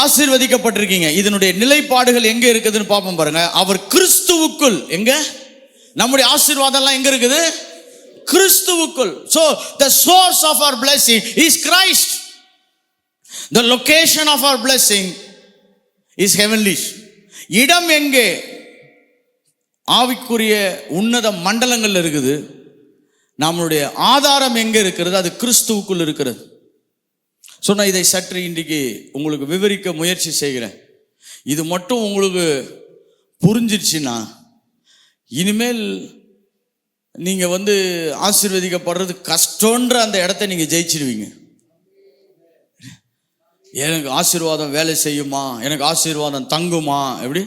ஆசீர்வதிக்கப்பட்டிருக்கீங்க. இதனுடைய நிலைப்பாடுகள் எங்க இருக்குதுன்னு பார்ப்போம் பாருங்க. அவர் கிறிஸ்துவுக்குள், எங்க நம்முடைய ஆசீர்வாதம் எல்லாம் எங்க இருக்குது? கிறிஸ்துவுக்குள். So the source of our blessing is Christ. The location of our blessing is heavenly. இடம் எங்கே? ஆவிக்குரிய உன்னத மண்டலங்கள் இருக்குது. நம்மளுடைய ஆதாரம் எங்கே இருக்கிறது? அது கிறிஸ்துவுக்குள் இருக்கிறது. சொன்ன இதை சற்று இன்றைக்கு உங்களுக்கு விவரிக்க முயற்சி செய்கிறேன். இது மட்டும் உங்களுக்கு புரிஞ்சிருச்சுன்னா இனிமேல் நீங்க ஆசீர்வதிக்கப்படுறது கஷ்டன்ற அந்த இடத்த நீங்க ஜெயிச்சிருவீங்க. எனக்கு ஆசீர்வாதம் வேலை செய்யுமா, எனக்கு ஆசீர்வாதம் தங்குமா, எப்படி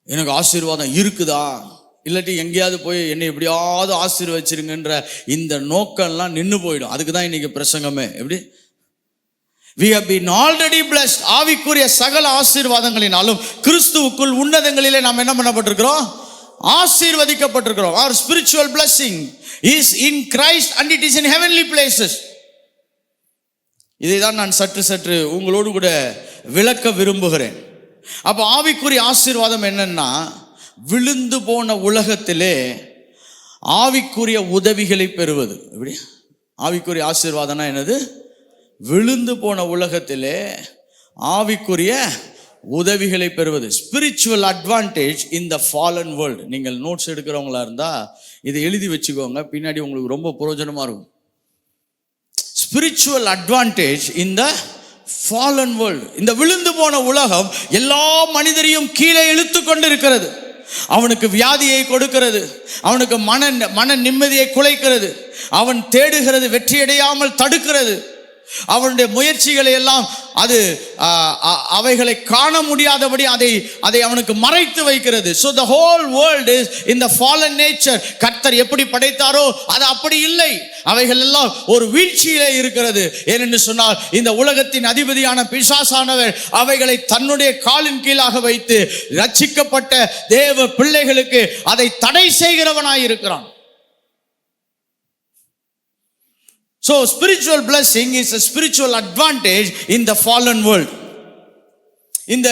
எனக்கு ஆசீர்வாதம் இருக்குதா, இல்லாட்டி எங்கேயாவது போய் என்னை எப்படியாவது ஆசீர்வச்சிருங்கன்ற இந்த நோக்கம்லாம் நின்று போயிடும். அதுக்கு தான் இன்னைக்கு பிரசங்கமே. எப்படி we have been already blessed. ஆவிக்குரிய சகல ஆசீர்வாதங்களினாலும் கிறிஸ்துவுக்குள் உன்னதங்களிலே நாம் என்ன பண்ணப்பட்டிருக்கிறோம்? ஆசீர்வதிக்கப்பட்டிருக்கிறோம். our spiritual blessing is in Christ and it is in heavenly places. இதை தான் நான் சற்று உங்களோடு கூட விளக்க விரும்புகிறேன். அப்போ ஆவிக்குரிய ஆசீர்வாதம் என்னன்னா, விழுந்து போன உலகத்திலே ஆவிக்குரிய உதவிகளை பெறுவது. எப்படி ஆவிக்குரிய ஆசீர்வாதம்னா என்னது? விழுந்து போன உலகத்திலே ஆவிக்குரிய உதவிகளை பெறுவது. ஸ்பிரிச்சுவல் அட்வான்டேஜ் இன் த ஃபாலன் வேர்ல்டு. நீங்கள் நோட்ஸ் எடுக்கிறவங்களா இருந்தால் இதை எழுதி வச்சுக்கோங்க, பின்னாடி உங்களுக்கு ரொம்ப பிரயோஜனமாக இருக்கும். ஸ்பிரிச்சுவல் அட்வான்டேஜ் இன் த ஃபாலன் வேர்ல்டு. இந்த விழுந்து போன உலகம் எல்லா மனிதரையும் கீழே இழுத்து கொண்டு இருக்கிறது. அவனுக்கு வியாதியை கொடுக்கிறது, அவனுக்கு மன நிம்மதியை குலைக்கிறது, அவன் தேடுகிறது வெற்றியடையாமல் தடுக்கிறது, அவனுடைய முயற்சிகளை எல்லாம் அது அவைகளை காண முடியாதபடி அதை அவனுக்கு மறைத்து வைக்கிறது. So the whole world is in the fallen nature. கர்த்தர் எப்படி படைத்தாரோ அது அப்படி இல்லை, அவைகள் எல்லாம் ஒரு வீழ்ச்சியிலே இருக்கிறது. ஏனென்று சொன்னால் இந்த உலகத்தின் அதிபதியான பிசாசானவர் அவைகளை தன்னுடைய காலின் கீழாக வைத்து ரட்சிக்கப்பட்ட தேவ பிள்ளைகளுக்கு அதை தடை செய்கிறவனாய் இருக்கிறான். So spiritual blessing is a spiritual advantage in the fallen world. இந்த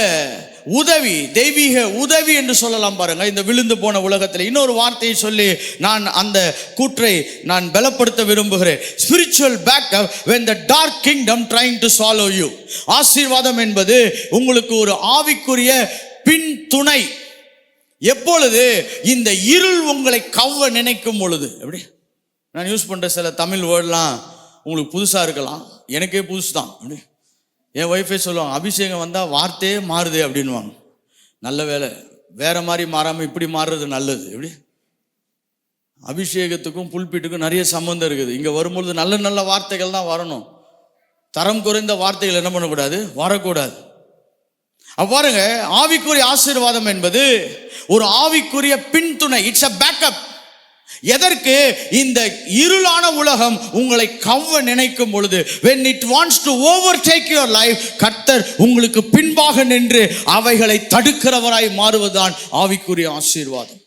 உதவி தெய்வீக உதவி என்று சொல்லலாம் பாருங்க. இந்த விழுந்து போன உலகத்தில் இன்னொரு வார்த்தையை சொல்லி நான் அந்த கூற்றை நான் பலப்படுத்த விரும்புகிறேன். Spiritual backup when the dark kingdom trying to swallow you. ஆசீர்வாதம் என்பது உங்களுக்கு ஒரு ஆவிக்குரிய பின் துணை. எப்பொழுது இந்த இருள் உங்களை கவ்வ நினைக்கும் பொழுது. எப்படி நான் யூஸ் பண்ணுற சில தமிழ் வேர்ட்லாம் உங்களுக்கு புதுசாக இருக்கலாம், எனக்கே புதுசு தான். அப்படி என் ஒய்ஃபே சொல்லுவாங்க, அபிஷேகம் வந்தால் வார்த்தையே மாறுது அப்படின்வாங்க. நல்ல வேலை, வேற மாதிரி மாறாமல் இப்படி மாறுறது நல்லது. எப்படி அபிஷேகத்துக்கும் புல்பீட்டுக்கும் நிறைய சம்மந்தம் இருக்குது. இங்கே வரும்பொழுது நல்ல நல்ல வார்த்தைகள் தான் வரணும், தரம் குறைந்த வார்த்தைகள் என்ன பண்ணக்கூடாது, வரக்கூடாது. பாருங்க, ஆவிக்குரிய ஆசீர்வாதம் என்பது ஒரு ஆவிக்குரிய பின்துணை. It's a backup. எதற்கு? இந்த இருளான உலகம் உங்களை கவ்வ நினைக்கும் பொழுது, when it wants to overtake your life, கர்த்தர் உங்களுக்கு பின்பாக நின்று அவைகளை தடுக்கிறவராய் மாறுவதுதான் ஆவிக்குரிய ஆசீர்வாதம்.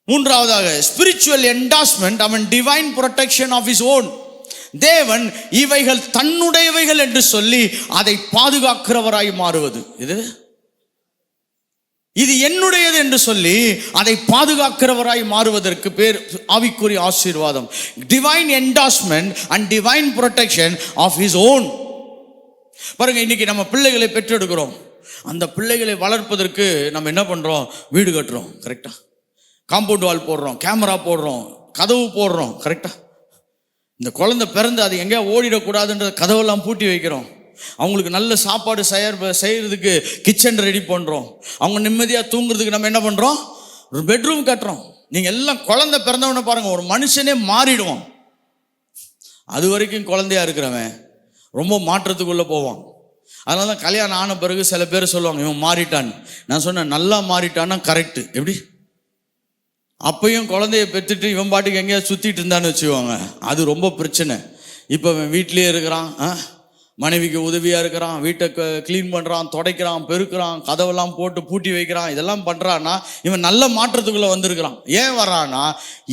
மூன்றாவதாக ஸ்பிரிச்சுவல் என்டாஸ்மெண்ட், அவன் divine protection of his own. தேவன் இவைகள் தன்னுடையவைகள் என்று சொல்லி அதை பாதுகாக்கிறவராய் மாறுவது. இது என்னுடையது என்று சொல்லி அதை பாதுகாக்கிறவராய் மாறுவதற்கு பேர் ஆவிக்குரிய ஆசீர்வாதம். Divine endowment and divine protection of his own. பாருங்க, இன்னைக்கு நம்ம பிள்ளைகளை பெற்றெடுக்கிறோம். அந்த பிள்ளைகளை வளர்ப்பதற்கு நம்ம என்ன பண்றோம்? வீடு கட்டுறோம், கரெக்டா? காம்பவுண்ட் வால் போடுறோம், கேமரா போடுறோம், கதவு போடுறோம், கரெக்டா? இந்த குழந்தை பிறந்து அது எங்கேயா ஓடிடக்கூடாதுன்ற கதவெல்லாம் பூட்டி வைக்கிறோம். அவங்களுக்கு நல்ல சாப்பாடு செய்யறதுக்கு கிச்சன் ரெடி பண்ணுறோம். அவங்க நிம்மதியாக தூங்குறதுக்கு நம்ம என்ன பண்ணுறோம், ஒரு பெட்ரூம் கட்டுறோம். நீங்கள் எல்லாம் குழந்தை பிறந்தவன பாருங்கள், ஒரு மனுஷனே மாறிடுவான். அது வரைக்கும் குழந்தையா இருக்கிறவன் ரொம்ப மாற்றத்துக்குள்ளே போவான். அதனால தான் கல்யாணம் ஆன பிறகு சில பேர் சொல்லுவாங்க இவன் மாறிட்டான்னு. நான் சொன்னேன் நல்லா மாறிட்டான்னா கரெக்டு. எப்படி அப்பையும் குழந்தைய பெற்றுட்டு இவன் பாட்டுக்கு எங்கேயாவது சுற்றிட்டு இருந்தான்னு வச்சுக்குவாங்க, அது ரொம்ப பிரச்சனை. இப்போ இவன் வீட்லேயே இருக்கிறான், மனைவிக்கு உதவியாக இருக்கிறான், வீட்டை க்ளீன் பண்ணுறான், துடைக்கிறான், பெருக்கிறான், கதவெல்லாம் போட்டு பூட்டி வைக்கிறான். இதெல்லாம் பண்ணுறான்னா இவன் நல்ல மாற்றத்துக்குள்ளே வந்திருக்கிறான். ஏன் வர்றான்னா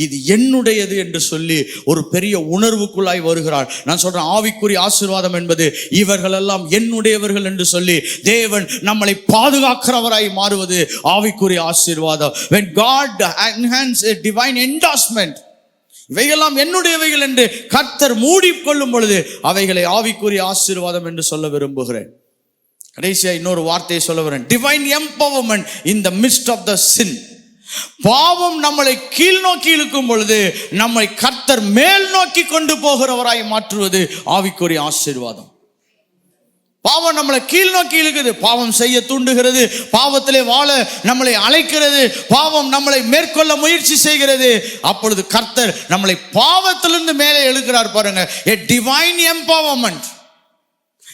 இது என்னுடையது என்று சொல்லி ஒரு பெரிய உணர்வுக்குள்ளாய் வருகிறான். நான் சொல்கிறேன், ஆவிக்குரிய ஆசீர்வாதம் என்பது இவர்களெல்லாம் என்னுடையவர்கள் என்று சொல்லி தேவன் நம்மளை பாதுகாக்கிறவராய் மாறுவது ஆவிக்குரிய ஆசீர்வாதம். When God enhances a divine endorsement, இவையெல்லாம் என்னுடையவைகள் என்று கர்த்தர் மூடிக்கொள்ளும் பொழுது அவைகளை ஆவிக்குரிய ஆசீர்வாதம் என்று சொல்ல விரும்புகிறேன். கடைசியா இன்னொரு வார்த்தையை சொல்ல வரேன், divine empowerment in the midst of the sin. பாவம் நம்மளை கீழ் நோக்கி இழுக்கும் பொழுது நம்மை கர்த்தர் மேல் நோக்கி கொண்டு போகிறவராய் மாற்றுவது ஆவிக்குரிய ஆசீர்வாதம். பாவம் நம்மளை கீழ் நோக்கி இழுக்குது, பாவம் செய்ய தூண்டுகிறது, பாவத்திலே வாழ நம்மளை அழைக்கிறது, பாவம் நம்மளை மேற்கொள்ள முயற்சி செய்கிறது. அப்பொழுது கர்த்தர் நம்மளை பாவத்திலிருந்து மேலே எழுக்கிறார் பாருங்க. a divine empowerment.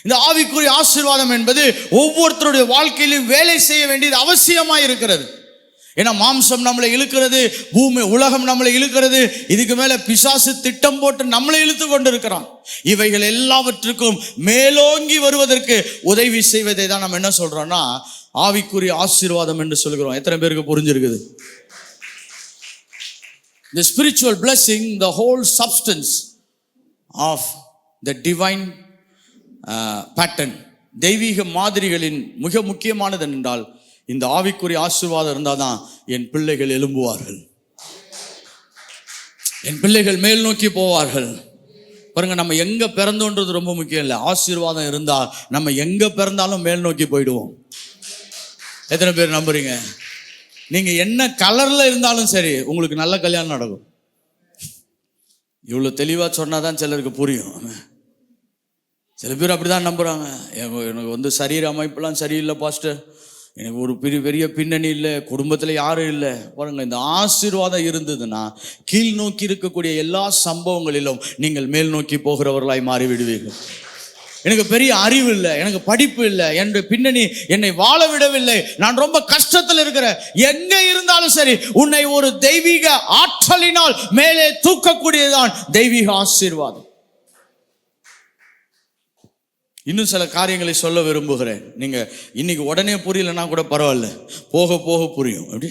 இந்த ஆவிக்குரிய ஆசீர்வாதம் என்பது ஒவ்வொருத்தருடைய வாழ்க்கையிலும் வேலை செய்ய வேண்டியது அவசியமாக இருக்கிறது. ஏன்னா மாம்சம் நம்மளை இழுக்கிறது, பூமி உலகம் நம்மளை இழுக்கிறது, இதுக்கு மேல பிசாசு திட்டம் போட்டு நம்மளை இழுத்து கொண்டு இருக்கிறான். இவைகள் எல்லாவற்றுக்கும் மேலோங்கி வருவதற்கு உதவி செய்வதை தான் நம்ம என்ன சொல்றோம்னா ஆவிக்குரிய ஆசீர்வாதம் என்று சொல்கிறோம். எத்தனை பேருக்கு புரிஞ்சிருக்குது? The spiritual blessing, the whole substance of the divine pattern, தெய்வீக மாதிரிகளின் மிக முக்கியமானது என்றால் இந்த ஆவிக்குரிய ஆசீர்வாதம் இருந்தால் தான் என் பிள்ளைகள் எழும்புவார்கள், என் பிள்ளைகள் மேல் நோக்கி போவார்கள். பாருங்க, நம்ம எங்க பிறந்தோன்றது ரொம்ப முக்கியம் இல்லை. ஆசீர்வாதம் இருந்தால் நம்ம எங்க பிறந்தாலும் மேல் நோக்கி போயிடுவோம். எத்தனை பேர் நம்புறீங்க? நீங்க என்ன கலர்ல இருந்தாலும் சரி உங்களுக்கு நல்ல கல்யாணம் நடக்கும். இவ்வளவு தெளிவா சொன்னாதான் சிலருக்கு புரியும். சில பேர் அப்படிதான் நம்புறாங்க. எனக்கு சரீர அமைப்பெல்லாம் சரியில்லை பாஸ்டர், எனக்கு ஒரு பெரிய பின்னணி இல்லை, குடும்பத்தில் யாரும் இல்லை. பாருங்க, இந்த ஆசீர்வாதம் இருந்ததுன்னா கீழ் நோக்கி இருக்கக்கூடிய எல்லா சம்பவங்களிலும் நீங்கள் மேல் நோக்கி போகிறவர்களாய் மாறிவிடுவீர்கள். எனக்கு பெரிய அறிவு இல்லை, எனக்கு படிப்பு இல்லை, என்னுடைய பின்னணி என்னை வாழ விடவில்லை, நான் ரொம்ப கஷ்டத்தில் இருக்கிறேன், எங்க இருந்தாலும் சரி உன்னை ஒரு தெய்வீக ஆற்றலினால் மேலே தூக்கக்கூடியதான் தெய்வீக ஆசீர்வாதம். இன்னும் சில காரியங்களை சொல்ல விரும்புகிறேன். நீங்க இன்னைக்கு உடனே புரியலன்னா கூட பரவாயில்ல, போக போக புரியும். அப்படி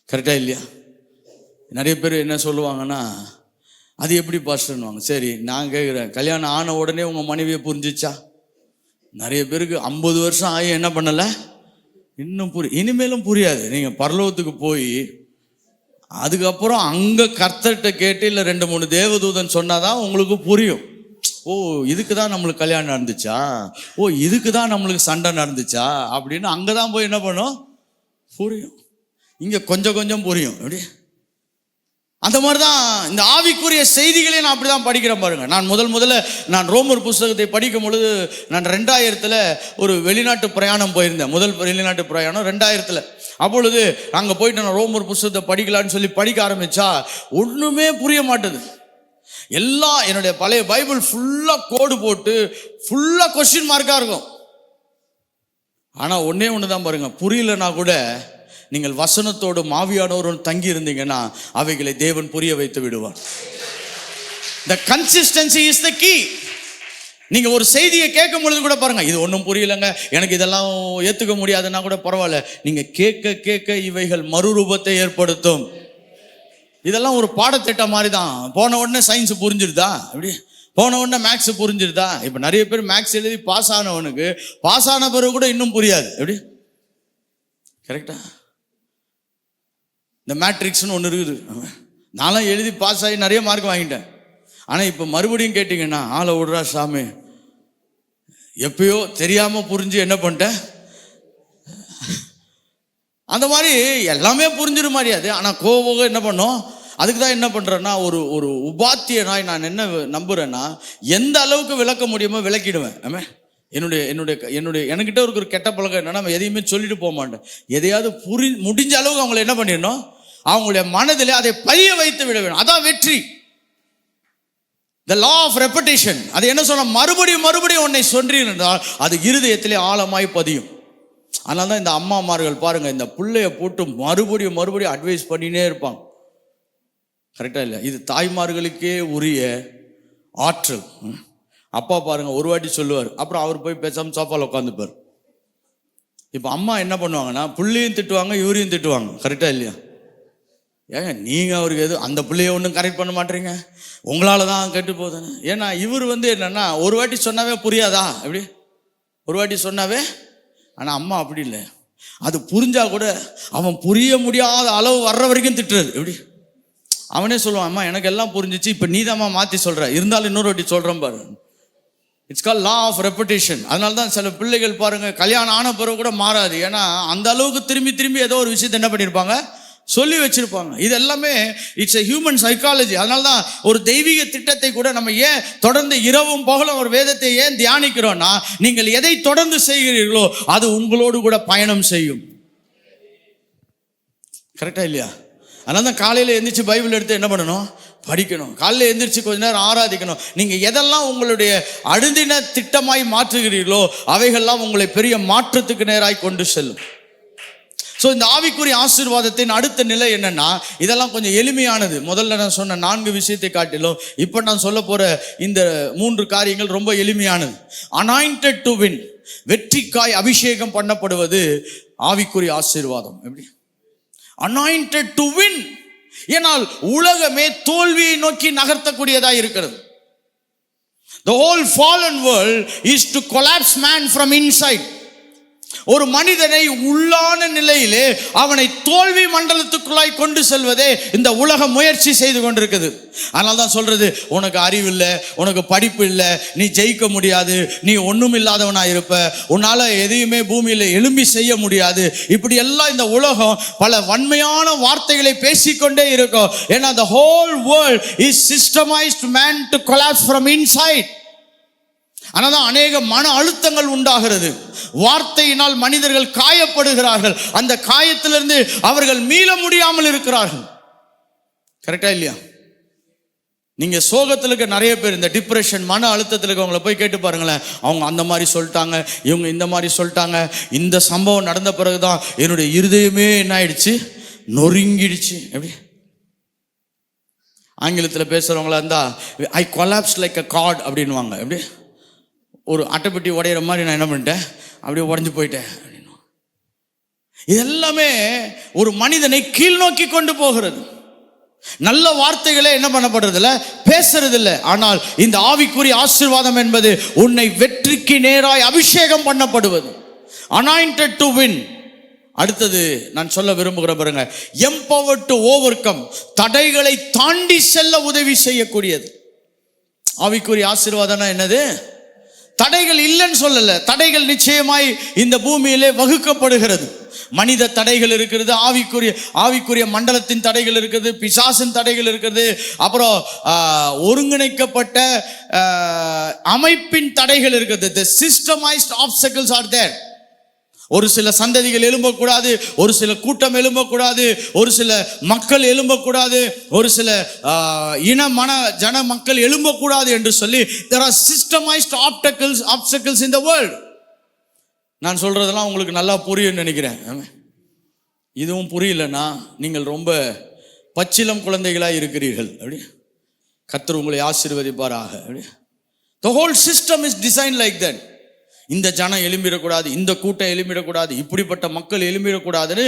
கரெக்டா இல்லையா? நிறைய பேர் என்ன சொல்லுவாங்கன்னா அது எப்படி பாஸ்டர்னுவாங்க. சரி, நான் கேட்குறேன், கல்யாணம் ஆன உடனே உங்க மனைவியை புரிஞ்சிச்சா? நிறைய பேருக்கு 50 வருஷம் ஆகி என்ன பண்ணல, இன்னும் இனிமேலும் புரியாது. நீங்க பரலோகத்துக்கு போய் அதுக்கப்புறம் அங்க கர்த்தர்கிட்ட கேட்டு இல்லை 2-3 தேவதூதன் சொன்னாதான் உங்களுக்கு புரியும். ஓ, இதுக்கு தான் நம்மளுக்கு கல்யாணம் நடந்துச்சா, ஓ இதுக்கு தான் நம்மளுக்கு சண்டை நடந்துச்சா அப்படின்னு அங்கதான் போய் என்ன பண்ணும், புரியும். இங்க கொஞ்சம் கொஞ்சம் புரியும். எப்படி? அந்த மாதிரிதான் இந்த ஆவிக்குரிய செய்திகளே நான் அப்படிதான் படிக்கிறேன் பாருங்க. நான் முதல்ல நான் ரோமர் புஸ்தகத்தை படிக்கும் பொழுது நான் 2000 ஒரு வெளிநாட்டு பிரயாணம் போயிருந்தேன். முதல் வெளிநாட்டு பிரயாணம் 2000. அப்பொழுது அங்க போயிட்டு நான் ரோமர் புஸ்தகத்தை படிக்கலான்னு சொல்லி படிக்க ஆரம்பிச்சா ஒண்ணுமே புரிய மாட்டேது. என்னுடைய பழைய பைபிள் ஃபுல்லா கோடு போட்டு ஃபுல்லா கொஸ்டின் மார்க்கா இருக்கும். ஆனா ஒன்னே ஒண்ணுதான் பாருங்க, புரியலனா கூட நீங்கள் வசனத்தோடு ஆவியானவரோடு தங்கி இருந்தீங்கன்னா அவைகளை தேவன் புரிய வைத்து விடுவார். The consistency is the key. நீங்க ஒரு செய்தியை கேட்கும் பொழுது கூட பாருங்க, இது ஒன்றும் புரியலங்க, எனக்கு இதெல்லாம் ஏத்துக்க முடியாதுன்னா கூட பரவாயில்ல, நீங்க கேட்க கேட்க இவைகள் மறுரூபத்தை ஏற்படுத்தும். இதெல்லாம் ஒரு பாடத்திட்டம் மாதிரி தான். போன உடனே சயின்ஸ் புரிஞ்சிருதா? அப்படி போன உடனே மேக்ஸ் புரிஞ்சிருதா? இப்போ நிறைய பேர் மேக்ஸ் எழுதி பாஸ் ஆனவனுக்கு பாஸ் ஆன பிறகு கூட இன்னும் புரியாது. எப்படி? கரெக்டா? இந்த மேட்ரிக்ஸ்னு ஒன்று இருக்குது. நான்லாம் எழுதி பாஸ் ஆகி நிறைய மார்க் வாங்கிட்டேன். ஆனால் இப்போ மறுபடியும் கேட்டிங்கன்னா ஆளை விடுறா சாமி, எப்பயோ தெரியாமல் புரிஞ்சு என்ன பண்ணிட்டேன். அந்த மாதிரி எல்லாமே புரிஞ்சிடும் மாதிரி அது. ஆனால் கோவம் என்ன பண்ணோம், அதுக்கு தான் என்ன பண்ணுறேன்னா, ஒரு ஒரு உபாத்தியனாய் நான் என்ன நம்புகிறேன்னா, எந்த அளவுக்கு விளக்க முடியுமோ விளக்கிடுவேன். என்னுடைய என்னுடைய என்னுடைய என்கிட்ட ஒரு கெட்ட பழக்கம் என்னன்னா, நம்ம எதையுமே சொல்லிட்டு போக மாட்டேன். எதையாவது முடிஞ்ச அளவுக்கு அவங்களை என்ன பண்ணிடணும், அவங்களுடைய மனதில் அதை பதிய வைத்து விட வேணும். அதான் வெற்றி. The law of repetition. அது என்ன சொன்ன, மறுபடியும் மறுபடியும் உன்னை சொன்னால் அது இருதயத்திலே ஆழமாய் பதியும். அதனால தான் இந்த அம்மாமார்கள் பாருங்க, இந்த பிள்ளைய போட்டு மறுபடியும் மறுபடியும் அட்வைஸ் பண்ணினே இருப்பாங்க. கரெக்டா இல்லையா? இது தாய்மார்களுக்கே உரிய ஆற்றல். அப்பா பாருங்க, ஒரு வாட்டி சொல்லுவார், அப்புறம் அவர் போய் பேசாம சோஃபால உட்காந்துப்பார். இப்போ அம்மா என்ன பண்ணுவாங்கன்னா, பிள்ளையும் திட்டுவாங்க, இவரையும் திட்டுவாங்க. கரெக்டா இல்லையா? ஏங்க நீங்க அவருக்கு எது அந்த பிள்ளைய ஒன்றும் கரெக்ட் பண்ண மாட்டீங்க, உங்களால தான் கெட்டு போகுதுன்னு. ஏன்னா இவர் என்னன்னா, ஒரு வாட்டி சொன்னாவே புரியாதா? எப்படி ஒரு வாட்டி சொன்னாவே. ஆனால் அம்மா அப்படி இல்லை, அது புரிஞ்சா கூட அவன் புரிய முடியாத அளவு வர்ற வரைக்கும் திட்டுறது. எப்படி அவனே சொல்லுவான், அம்மா எனக்கு எல்லாம் புரிஞ்சிச்சு, இப்போ நீதாம்மா மாற்றி சொல்கிற, இருந்தாலும் இன்னொரு வாட்டி சொல்கிறேன் பாரு. It's call law of repetition. அதனால தான் சில பிள்ளைகள் பாருங்க, கல்யாணம் ஆன பிறகு கூட மாறாது. ஏன்னா அந்த அளவுக்கு திரும்பி திரும்பி ஏதோ ஒரு விஷயத்தை என்ன பண்ணியிருப்பாங்க, சொல்லி வச்சிருப்பாங்க. இது எல்லாமே இட்ஸ் எ ஹியூமன் சைக்காலஜி. அதனால தான் ஒரு தெய்வீக திட்டத்தை கூட நம்ம ஏன் தொடர்ந்து இரவும் பகலும் ஒரு வேதத்தை ஏன் தியானிக்கிறோம்னா, நீங்கள் எதை தொடர்ந்து செய்கிறீர்களோ அது உங்களோடு கூட பயணம் செய்யும். கரெக்டா இல்லையா? அதனால தான் காலையில் எந்திரிச்சு பைபிள் எடுத்து என்ன பண்ணணும், படிக்கணும். காலையில் எந்திரிச்சு கொஞ்ச நேரம் ஆராதிக்கணும். நீங்கள் எதெல்லாம் உங்களுடைய அழுதின திட்டமாய் மாற்றுகிறீர்களோ அவைகள்லாம் உங்களை பெரிய மாற்றத்துக்கு நேராய் கொண்டு செல்லும். ஸோ இந்த ஆவிக்குரிய ஆசீர்வாதத்தின் அடுத்த நிலை என்னன்னா, இதெல்லாம் கொஞ்சம் எளிமையானது. முதல்ல நான் சொன்ன 4 விஷயத்தை காட்டிலும் இப்போ நான் சொல்ல போற இந்த 3 காரியங்கள் ரொம்ப எளிமையானது. அனாயிண்டட் டு வின், வெற்றிக்காய் அபிஷேகம் பண்ணப்படுவது ஆவிக்குரிய ஆசீர்வாதம். எப்படி அனாயிண்டட் டு வின்? ஏனால் உலகமே தோல்வியை நோக்கி நகர்த்தக்கூடியதா இருக்கிறது. The whole fallen world is to collapse man from inside. ஒரு மனிதனை உள்ளான நிலையிலே அவனை தோல்வி மண்டலத்துக்குள்ளாய் கொண்டு செல்வதே இந்த உலகம் முயற்சி செய்து கொண்டிருக்குது. அதனால தான் சொல்றது, உனக்கு அறிவு இல்லை, உனக்கு படிப்பு இல்லை, நீ ஜெயிக்க முடியாது, நீ ஒன்றும் இல்லாதவனாக இருப்ப, உன்னால எதையுமே பூமியில் எழும்பி செய்ய முடியாது. இப்படி எல்லாம் இந்த உலகம் பல வன்மையான வார்த்தைகளை பேசிக்கொண்டே இருக்கும். ஏன்னா the whole world is systemized man to collapse from inside. ஆனால் அநேக மன அழுத்தங்கள் உண்டாகிறது. வார்த்தையினால் மனிதர்கள் காயப்படுகிறார்கள். அந்த காயத்திலிருந்து அவர்கள் மீள முடியாமல் இருக்கிறார்கள். கரெக்டா இல்லையா? நீங்க சோகத்தில் இருக்க நிறைய பேர், இந்த டிப்ரெஷன் மன அழுத்தத்தில் இருக்கவங்களை போய் கேட்டு பாருங்களேன். அவங்க அந்த மாதிரி சொல்லிட்டாங்க, இவங்க இந்த மாதிரி சொல்லிட்டாங்க, இந்த சம்பவம் நடந்த பிறகுதான் என்னுடைய இருதயமே என்ன ஆயிடுச்சு, நொறுங்கிடுச்சு. எப்படி ஆங்கிலத்தில் பேசுறவங்களா இருந்தா ஐ கொலாப்ஸ் லைக் அ கார்ட் அப்படின்வாங்க. எப்படி ஒரு அட்டைப்பட்டி உடையிற மாதிரி நான் என்ன பண்ணிட்டேன், அப்படியே உடஞ்சி போயிட்டேன் அப்படின்னு. இது எல்லாமே ஒரு மனிதனை கீழ் நோக்கி கொண்டு போகிறது. நல்ல வார்த்தைகளே என்ன பண்ணப்படுறது இல்லை, பேசுறது இல்லை. ஆனால் இந்த ஆவிக்குரிய ஆசீர்வாதம் என்பது உன்னை வெற்றிக்கு நேராய் அபிஷேகம் பண்ணப்படுவது. Anointed to win. அடுத்தது நான் சொல்ல விரும்புகிற பாருங்க, எம்பவர்ட் டு ஓவர்கம், தடைகளை தாண்டி செல்ல உதவி செய்யக்கூடியது. ஆவிக்குரிய ஆசீர்வாதம்னா என்னது? தடைகள் இல்லைன்னு சொல்லல, தடைகள் நிச்சயமாய் இந்த பூமியிலே வகுக்கப்படுகிறது. மனித தடைகள் இருக்கிறது, ஆவிக்குரிய மண்டலத்தின் தடைகள் இருக்கிறது, பிசாசின் தடைகள் இருக்கிறது, அப்புறம் ஒருங்கிணைக்கப்பட்ட அமைப்பின் தடைகள் இருக்கிறது. The systemized obstacles are there. ஒரு சில சந்ததிகள் எழும்பக்கூடாது, ஒரு சில கூட்டம் எழும்பக்கூடாது, ஒரு சில மக்கள் எழும்பக்கூடாது, ஒரு சில ஜன மக்கள் எழும்பக்கூடாது என்று சொல்லி there are systemized obstacles in the world. நான் சொல்றதெல்லாம் உங்களுக்கு நல்லா புரியும்னு நினைக்கிறேன். இதுவும் புரியலன்னா நீங்கள் ரொம்ப பச்சிலம் குழந்தைகளாக இருக்கிறீர்கள். அப்படி கர்த்தர் உங்களை ஆசீர்வதிப்பாராக. The whole system is designed like that. இந்த ஜனம் எழும்பிடக்கூடாது, இந்த கூட்டம் எழும்பிடக்கூடாது, இப்படிப்பட்ட மக்கள் எழும்பிடக்கூடாதுன்னு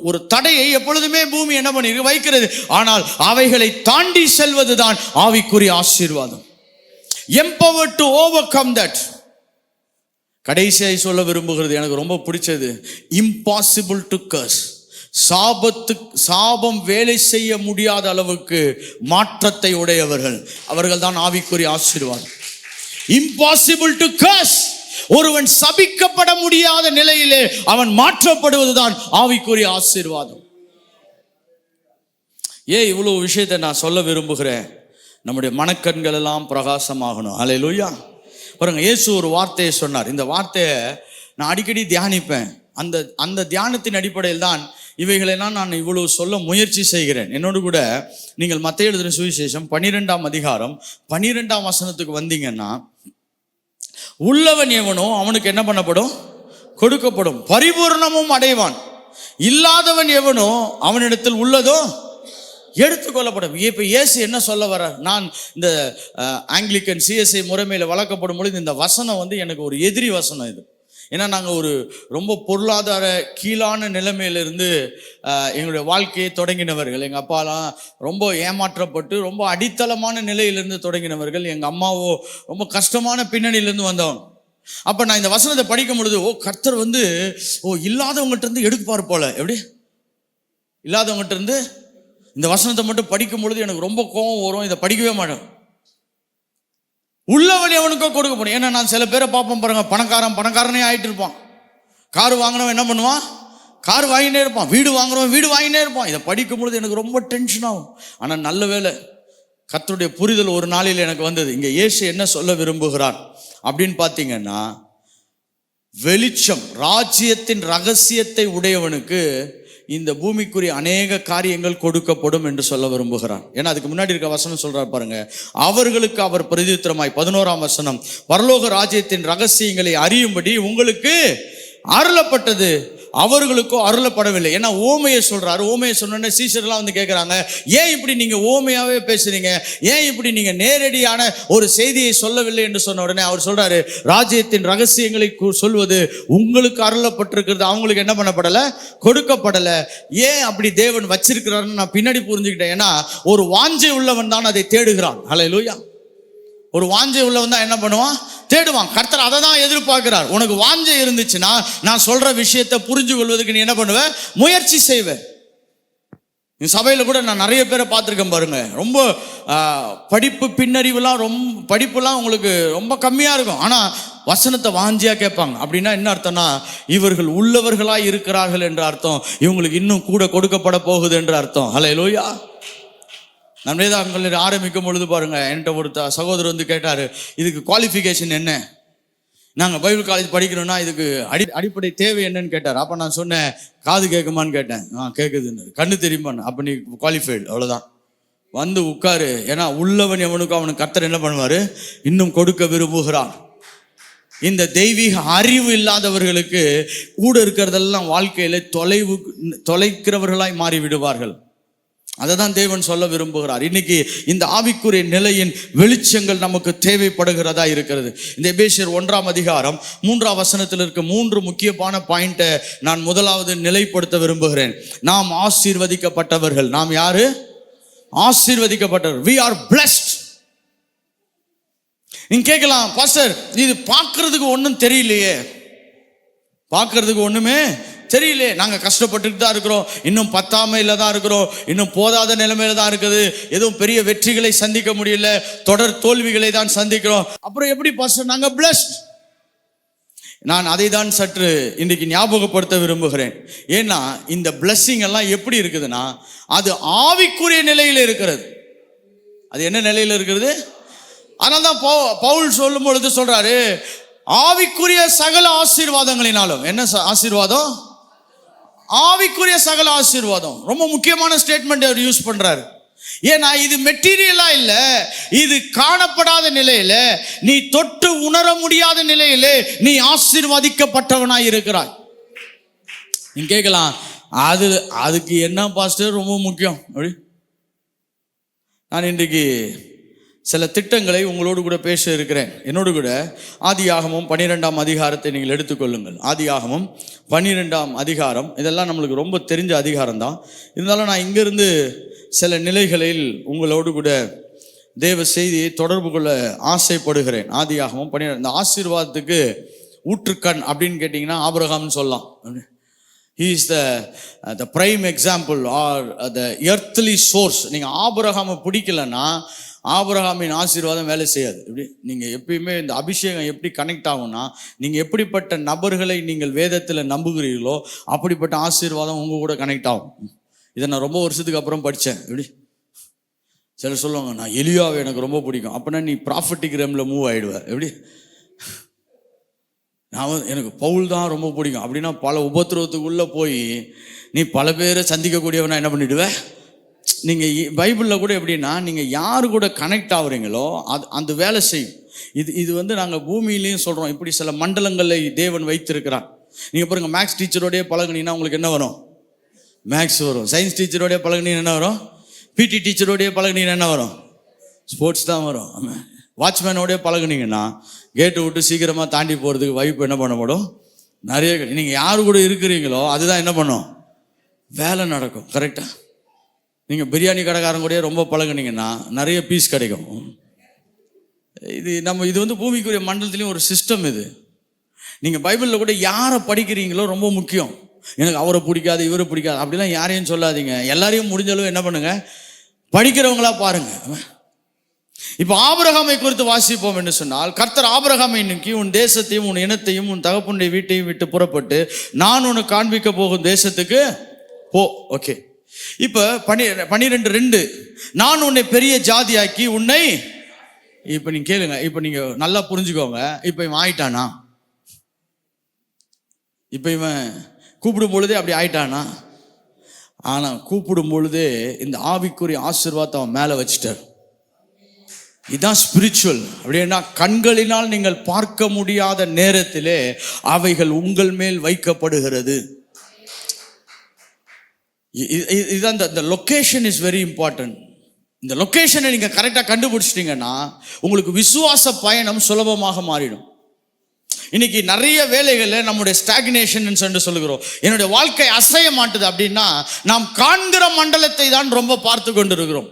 ஒரு தடையை எப்பொழுதுமே பூமி என்ன பண்ணி வைக்கிறது. ஆனால் அவைகளை தாண்டி செல்வதுதான் ஆவிக்குரிய ஆசீர்வாதம். empowered to overcome that. கடைசியாய் சொல்ல விரும்புகிறது, எனக்கு ரொம்ப பிடிச்சது, impossible to curse. சாபம் வேலை செய்ய முடியாத அளவுக்கு மாற்றத்தை உடையவர்கள், அவர்கள் தான் ஆவிக்குரிய ஆசீர்வாதம். impossible to curse. ஒருவன் சபிக்கப்பட முடியாத நிலையிலே அவன் மாற்றப்படுவதுதான் ஆவிக்குரிய ஆசீர்வாதம். ஏன் இவ்வளோ விஷயத்தை நான் சொல்ல விரும்புகிறேன்? நம்முடைய மனக்கண்கள் எல்லாம் பிரகாசமாகணும். அல்லேலூயா. பாருங்க, இயேசு ஒரு வார்த்தையை சொன்னார். இந்த வார்த்தையை நான் அடிக்கடி தியானிப்பேன். அந்த தியானத்தின் அடிப்படையில் தான் இவைகளெல்லாம் நான் இவ்வளவு சொல்ல முயற்சி செய்கிறேன். என்னோடு கூட நீங்கள் மத்தேயு எழுதின சுவிசேஷம் 12ஆம் அதிகாரம் 12ஆம் வசனத்துக்கு வந்தீங்கன்னா, உள்ளவன் எவனோ அவனுக்கு என்ன பண்ணப்படும்? கொடுக்கப்படும், பரிபூர்ணமும் அடைவான். இல்லாதவன் எவனோ அவனிடத்தில் உள்ளதோ எடுத்துக்கொள்ளப்படும். இப்ப இயேசு என்ன சொல்ல வர? நான் இந்த ஆங்கிலிக்கன் சிஎஸ்ஐ முறைமையில வளர்க்கப்படும் பொழுது இந்த வசனம் எனக்கு ஒரு எதிரி வசனம் இது. ஏன்னா நாங்கள் ஒரு ரொம்ப பொருளாதார கீழான நிலைமையிலிருந்து எங்களுடைய வாழ்க்கையை தொடங்கினவர்கள். எங்கள் அப்பாலாம் ரொம்ப ஏமாற்றப்பட்டு ரொம்ப அடித்தளமான நிலையிலிருந்து தொடங்கினவர்கள். எங்கள் அம்மாவோ ரொம்ப கஷ்டமான பின்னணியிலேருந்து வந்தவங்க. அப்போ நான் இந்த வசனத்தை படிக்கும் பொழுது, கர்த்தர் இல்லாதவங்ககிட்ட இருந்து எடுப்பார் போல. எப்படி இல்லாதவங்ககிட்ட இருந்து இந்த வசனத்தை மட்டும் படிக்கும் பொழுது எனக்கு ரொம்ப கோபம் வரும். இதை படிக்கவே மாட்டேன். உள்ளவன் எவனுக்கோ கொடுக்கப்படும். ஏன்னா நான் சில பேரை பார்ப்போம் பாருங்க, பணக்காரனே ஆகிட்டு இருப்பான். கார் வாங்கினவன் என்ன பண்ணுவான்? கார் வாங்கினே இருப்பான். வீடு வாங்குறவன் வீடு வாங்கினே இருப்பான். இதை படிக்கும் பொழுது எனக்கு ரொம்ப டென்ஷன் ஆகும். ஆனால் நல்ல வேளை கர்த்தருடைய புரிதல் ஒரு நாளில் எனக்கு வந்தது. இங்கே இயேசு என்ன சொல்ல விரும்புகிறார் அப்படின்னு பார்த்தீங்கன்னா, வெளிச்சம், ராஜ்யத்தின் ரகசியத்தை உடையவனுக்கு இந்த பூமிக்குரிய அநேக காரியங்கள் கொடுக்கப்படும் என்று சொல்ல விரும்புகிறார். ஏன்னா அதுக்கு முன்னாடி இருக்க வசனம் சொல்றார் பாருங்க, அவர்களுக்கு அவர் பிரதியுத்தரமாய் 11ஆம் வசனம், பரலோக ராஜ்யத்தின் ரகசியங்களை அறியும்படி உங்களுக்கு அருளப்பட்டது, அவர்களுக்கோ அருளப்படவில்லை. ஏன்னா ஓமையை சொல்றாரு. ஓமையை சொன்னோன்னே சீஷர்லாம் கேட்குறாங்க, ஏன் இப்படி நீங்க ஓமையாவே பேசுறீங்க, ஏன் இப்படி நீங்க நேரடியான ஒரு செய்தியை சொல்லவில்லை என்று சொன்ன உடனே அவர் சொல்றாரு, ராஜ்யத்தின் ரகசியங்களை சொல்வது உங்களுக்கு அருளப்பட்டிருக்கிறது, அவங்களுக்கு என்ன பண்ணப்படலை? கொடுக்கப்படலை. ஏன் அப்படி தேவன் வச்சிருக்கிறாருன்னு நான் பின்னாடி புரிஞ்சுக்கிட்டேன். ஏன்னா ஒரு வாஞ்சை உள்ளவன் தான் அதை தேடுகிறான். ஹல்லேலூயா. ஒரு வாஞ்சை உள்ளவன் தான் என்ன பண்ணுவான்? தேடுவான். கர்த்தர் அதை தான் எதிர்பார்க்கிறார். உனக்கு வாஞ்சை இருந்துச்சுன்னா நான் சொல்ற விஷயத்தை புரிஞ்சு கொள்வதற்கு நீ என்ன பண்ணுவ? முயற்சி செய்வ. இந்த சபையில கூட நான் நிறைய பேரை பார்த்துருக்கேன் பாருங்க, ரொம்ப படிப்பு பின்னறிவுலாம் படிப்புலாம் உங்களுக்கு ரொம்ப கம்மியா இருக்கும். ஆனா வசனத்தை வாஞ்சியா கேட்பாங்க. அப்படின்னா என்ன அர்த்தம்னா, இவர்கள் உள்ளவர்களாய் இருக்கிறார்கள் என்ற அர்த்தம். இவங்களுக்கு இன்னும் கூட கொடுக்கப்பட போகுது என்ற அர்த்தம். ஹல்லேலூயா. நான் வேதாகமங்கள் ஆரம்பிக்கும் பொழுது பாருங்க, என்கிட்ட ஒரு சகோதரர் கேட்டாரு, இதுக்கு குவாலிஃபிகேஷன் என்ன, நாங்கள் பைபிள் காலேஜ் படிக்கணும்னா இதுக்கு அடிப்படை தேவை என்னன்னு கேட்டார். அப்போ நான் சொன்னேன், காது கேட்குமான்னு கேட்டேன். கேட்குதுன்னு. கண்ணு தெரியுமான்னு. அப்போ நீ குவாலிஃபைடு, அவ்வளோதான், வந்து உட்காரு. ஏன்னா உள்ளவன் எவனுக்கும் அவனுக்கு கர்த்தர் என்ன பண்ணுவார்? இன்னும் கொடுக்க விரும்புகிறான். இந்த தெய்வீக அறிவு இல்லாதவர்களுக்கு கூட இருக்கிறதெல்லாம் வாழ்க்கையில தொலைக்கிறவர்களாய் மாறி விடுவார்கள். அதை தான் தேவன் சொல்ல விரும்புகிறார். இன்னைக்கு இந்த ஆவிக்குரிய நிலையின் வெளிச்சங்கள் நமக்கு தேவைப்படுகிறதா இருக்கிறது. இந்த எபேசியர் 1ஆம் அதிகாரம் 3ஆம் வசனத்தில் இருக்க 3 முக்கியமான பாயிண்ட்டை நான் முதலாவது நிலைப்படுத்த விரும்புகிறேன். நாம் ஆசீர்வதிக்கப்பட்டவர்கள். நாம் யாரு? ஆசீர்வதிக்கப்பட்டவர்கள். we are blessed. நீங்க கேட்கலாம், பாஸ்டர் இது பார்க்கறதுக்கு ஒன்றும் தெரியலையே, பார்க்கறதுக்கு ஒண்ணுமே தெரியல, நாங்க கஷ்டப்பட்டுட்டு தான் இருக்கிறோம், இன்னும் பத்தாமையில தான் இருக்கிறோம், இன்னும் போதாத நிலைமையில தான் இருக்குது, எதுவும் பெரிய வெற்றிகளை சந்திக்க முடியல, தொடர் தோல்விகளை தான் சந்திக்கிறோம். அப்புறம் எப்படி பாஸ்டர் நாங்க பிளஸ்ட்? நான் அதை தான் சற்று இன்றைக்கு ஞாபகப்படுத்த விரும்புகிறேன். ஏன்னா இந்த பிளஸ்ஸிங் எல்லாம் எப்படி இருக்குதுன்னா, அது ஆவிக்குரிய நிலையில இருக்கிறது. அது என்ன நிலையில இருக்கிறது? அதனால தான் பவுல் சொல்லும் பொழுது சொல்றாரு, ஆவிக்குரிய சகல ஆசீர்வாதங்களினாலும். என்ன ஆசீர்வாதம்? ஆவிக்குரிய சகல ஆசீர்வாதம். ரொம்ப முக்கியமான ஸ்டேட்மெண்ட் அவர் யூஸ் பண்றாரு. ஏன்னா இது மெட்டீரியலா இல்ல, இது காணப்படாத நிலையில, நீ தொட்டு உணர முடியாத நிலையில நீ ஆசீர்வதிக்கப்பட்டவனாய் இருக்கிறாய். நீ கேட்கலாம், அதுக்கு என்ன பாஸ்டர் ரொம்ப முக்கியம்? அப்படி நான் இன்றைக்கு சில திட்டங்களை உங்களோடு கூட பேச இருக்கிறேன். என்னோடு கூட ஆதியாகமம் 12ஆம் அதிகாரத்தை நீங்கள் எடுத்துக்கொள்ளுங்கள். ஆதியாகமம் 12ஆம் அதிகாரம், இதெல்லாம் நம்மளுக்கு ரொம்ப தெரிஞ்ச அதிகாரம் தான். இருந்தாலும் நான் இங்கிருந்து சில நிலைகளில் உங்களோடு கூட தேவ செய்தியை தொடர்பு கொள்ள ஆசைப்படுகிறேன். ஆதியாகமம் 12. இந்த ஆசீர்வாதத்துக்கு ஊற்றுக்கண் அப்படின்னு கேட்டிங்கன்னா ஆபிரகாம்னு சொல்லலாம். He is the prime example or the earthly source. நீங்கள் ஆபிரகாமை பிடிக்கலன்னா ஆபிரகாமின் ஆசீர்வாதம் வேலை செய்யாது. இப்படி நீங்கள் எப்பயுமே இந்த அபிஷேகம் எப்படி கனெக்ட் ஆகும்னா, நீங்கள் எப்படிப்பட்ட நபர்களை நீங்கள் வேதத்தில் நம்புகிறீர்களோ அப்படிப்பட்ட ஆசீர்வாதம் உங்கள் கூட கனெக்ட் ஆகும். இதை நான் ரொம்ப வருஷத்துக்கு அப்புறம் படித்தேன். எப்படி சிலர் சொல்லுவாங்க, நான் எலியாவை எனக்கு ரொம்ப பிடிக்கும். அப்படின்னா நீ ப்ராஃபட்டிக் ரேமில் மூவ் ஆகிடுவேன். எப்படி எனக்கு பவுல் தான் ரொம்ப பிடிக்கும் அப்படின்னா பல உபத்திரவத்துக்குள்ளே போய் நீ பல பேரை சந்திக்கக்கூடியவனா என்ன பண்ணிடுவேன். நீங்கள் பைபிளில் கூட எப்படின்னா நீங்கள் யாரு கூட கனெக்ட் ஆகுறீங்களோ அந்த வேலை செய்யும். இது நாங்கள் பூமியிலையும் சொல்கிறோம். இப்படி சில மண்டலங்களை தேவன் வைத்திருக்கிறான். நீங்கள் பாருங்கள், மேக்ஸ் டீச்சரோடைய பழகுனீங்கன்னா உங்களுக்கு என்ன வரும்? மேக்ஸ் வரும். சயின்ஸ் டீச்சரோடைய பழகுனீங்கன்னா என்ன வரும்? பிடி டீச்சரோடைய பழகுனீங்கன்னா என்ன வரும்? ஸ்போர்ட்ஸ் தான் வரும். வாட்ச்மேனோடைய பழகுனீங்கன்னா கேட்டு விட்டு சீக்கிரமாக தாண்டி போகிறதுக்கு வாய்ப்பு என்ன பண்ணப்படும்? நிறைய. நீங்கள் யாரு கூட இருக்கிறீங்களோ அதுதான் என்ன பண்ணும்? வேலை நடக்கும். கரெக்டாக நீங்கள் பிரியாணி கடைக்காரங்க கூட ரொம்ப பழகுனீங்கன்னா நிறைய பீஸ் கிடைக்கும். இது பூமிக்குரிய மண்டலத்துலேயும் ஒரு சிஸ்டம். இது நீங்கள் பைபிளில் கூட யாரை படிக்கிறீங்களோ ரொம்ப முக்கியம். எனக்கு அவரை பிடிக்காது இவரை பிடிக்காது அப்படிலாம் யாரையும் சொல்லாதீங்க. எல்லாரையும் முடிஞ்சளவு என்ன பண்ணுங்க, படிக்கிறவங்களா பாருங்க. இப்போ ஆபிரகாமை குறித்து வாசிப்போம் என்று சொன்னால், கர்த்தர் ஆபிரகாமை நோக்கி, உன் தேசத்தையும் உன் இனத்தையும் உன் தகப்பனுடைய வீட்டையும் விட்டு புறப்பட்டு நான் உனக்கு காண்பிக்க போகும் தேசத்துக்கு போ. ஓகே, இப்போ 12:2 நான் உன்னை பெரிய ஜாதியாக்கி உன்னை. இப்போ நீங்க கேளுங்க, இப்போ நீங்க நல்லா புரிஞ்சுக்கோங்க. இப்போ இவன் ஆயிட்டானா? இப்போ இவன் கூப்பிடும் பொழுதே அப்படி ஆயிட்டானா? ஆனா கூப்பிடும் பொழுதே இந்த ஆவிக்குரிய ஆசீர்வாதத்தை அவன் மேல வச்சுட்டார். இதுதான் ஸ்பிரிச்சுவல். அப்படின்னா கண்களினால் நீங்கள் பார்க்க முடியாத நேரத்திலே அவைகள் உங்கள் மேல் வைக்கப்படுகிறது. இதுதான் இந்த லொகேஷன் இஸ் வெரி இம்பார்ட்டன்ட். இந்த லொகேஷனை நீங்க கரெக்டாக கண்டுபிடிச்சிட்டீங்கன்னா உங்களுக்கு விசுவாச பயணம் சுலபமாக மாறிடும். இன்னைக்கு நிறைய வேலைகளில் நம்முடைய ஸ்டாக்னேஷன் என்று சொல்லுகிறோம். என்னுடைய வாழ்க்கை அசைய மாட்டுது அப்படின்னா நாம் காண்கிற மண்டலத்தை தான் ரொம்ப பார்த்து கொண்டு இருக்கிறோம்.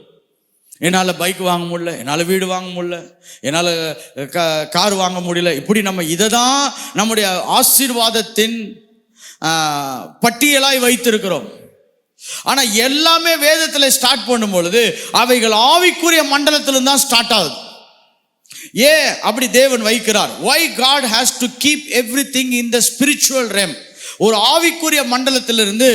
என்னால் பைக் வாங்க முடியல, என்னால் வீடு வாங்க முடியல, என்னால் கார் வாங்க முடியல. இப்படி நம்ம இதை தான் நம்முடைய ஆசீர்வாதத்தின் பட்டியலாய் வைத்திருக்கிறோம். ஆனா எல்லாமே வேதத்தில் ஸ்டார்ட் பண்ணும் பொழுது அவைகள் ஆவிக்குரிய மண்டலத்திலும் தான் ஸ்டார்ட் ஆகுது. ஏன் அப்படி தேவன் வைக்கிறார்? Why God has to keep everything in the spiritual realm? ஒரு ஆவிக்குரிய மண்டலத்திலிருந்து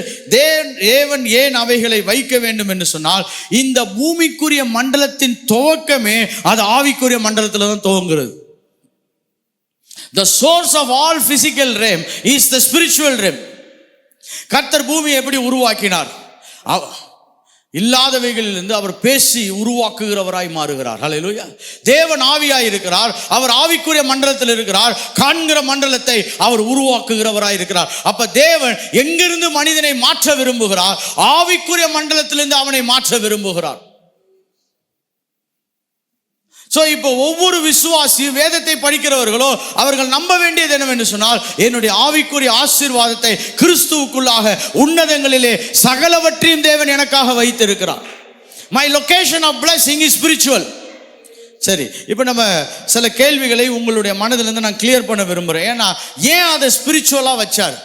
தேவன் ஏன் அவைகளை வைக்க வேண்டும் என்று சொன்னால், இந்த பூமிக்குரிய மண்டலத்தின் துவக்கமே அது ஆவிக்குரிய மண்டலத்தில் தான் துவங்குறது. The source of all physical realm is the spiritual realm. கர்த்தர் பூமியை எப்படி உருவாக்கினார்? இல்லாதவைகளிலிருந்து அவர் பேசி உருவாக்குகிறவராய் மாறுகிறார். ஹல்லேலூயா. தேவன் ஆவியாய் இருக்கிறார். அவர் ஆவிக்குரிய மண்டலத்தில் இருக்கிறார். காண்கிற மண்டலத்தை அவர் உருவாக்குகிறவராய் இருக்கிறார். அப்ப தேவன் எங்கிருந்து மனிதனை மாற்ற விரும்புகிறார்? ஆவிக்குரிய மண்டலத்திலிருந்து அவனை மாற்ற விரும்புகிறார். சோ இப்போ ஒவ்வொரு விசுவாசி வேதத்தை படிக்கிறவர்களோ அவர்கள் நம்ப வேண்டியது என்னவென்று சொன்னால், என்னுடைய ஆவிக்குரிய ஆசீர்வாதத்தை கிறிஸ்துவுக்குள்ளாக உன்னதங்களிலே சகலவற்றையும் தேவன் எனக்காக வைத்திருக்கிறார். My location of blessing is spiritual. சரி, இப்போ நம்ம சில கேள்விகளை உங்களுடைய மனதிலிருந்து நான் கிளியர் பண்ண விரும்புகிறேன். ஏன்னா ஏன் அதை ஸ்பிரிச்சுவலா வச்சார்?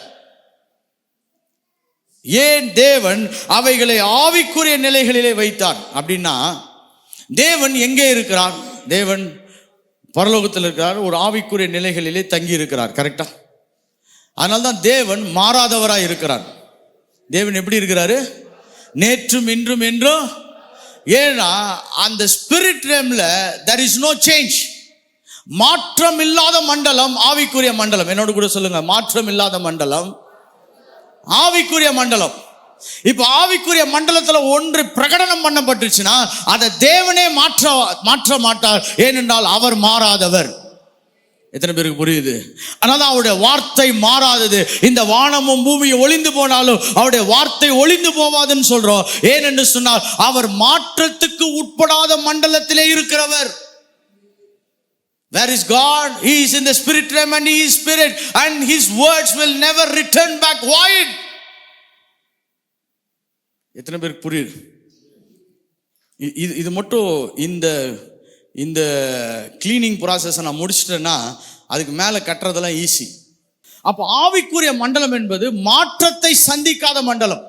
ஏன் தேவன் அவைகளை ஆவிக்குரிய நிலைகளிலே வைத்தார் அப்படின்னா, தேவன் எங்கே இருக்கிறார்? தேவன் பரலோகத்தில் இருக்கிறார். ஒரு ஆவிக்குரிய நிலைகளிலே தங்கி இருக்கிறார். கரெக்டா? அதனால்தான் தேவன் மாறாதவராய் இருக்கிறார். தேவன் எப்படி இருக்கிறாரு? நேற்றும் இன்றும் என்றும். ஏன்னா அந்த spirit ரேம்ல there is no change. மாற்றம் இல்லாத மண்டலம் ஆவிக்குரிய மண்டலம். என்னோட கூட சொல்லுங்க, மாற்றம் இல்லாத மண்டலம் ஆவிக்குரிய மண்டலம். இப்ப ஆவிக்குரிய மண்டலத்துல ஒன்று பிரகடனம் பண்ணப்பட்டுச்சுன்னா அதை தேவனே மாற்ற மாட்டார். ஏனென்றால் அவர் மாறாதவர். எத்தனை பேருக்கு புரியுது? அதனால அவருடைய வார்த்தை மாறாதது. இந்த வானமும் பூமியும் ஒளிந்து போனாலும் அவருடைய வார்த்தை ஒளிந்து போவாதுன்னு சொல்றோம். ஏனென்று சொன்னால் அவர் மாற்றத்துக்கு உட்படாத மண்டலத்திலே இருக்கிறவர். Where is God? He is in the spirit realm and he is spirit, and his words will never return back void. எத்தனை பேருக்கு புரியுது? இது மட்டும் இந்த கிளீனிங் ப்ராசஸை நான் முடிச்சிட்டேன்னா அதுக்கு மேலே கட்டுறதெல்லாம் ஈஸி. அப்போ ஆவிக்குரிய மண்டலம் என்பது மாற்றத்தை சந்திக்காத மண்டலம்.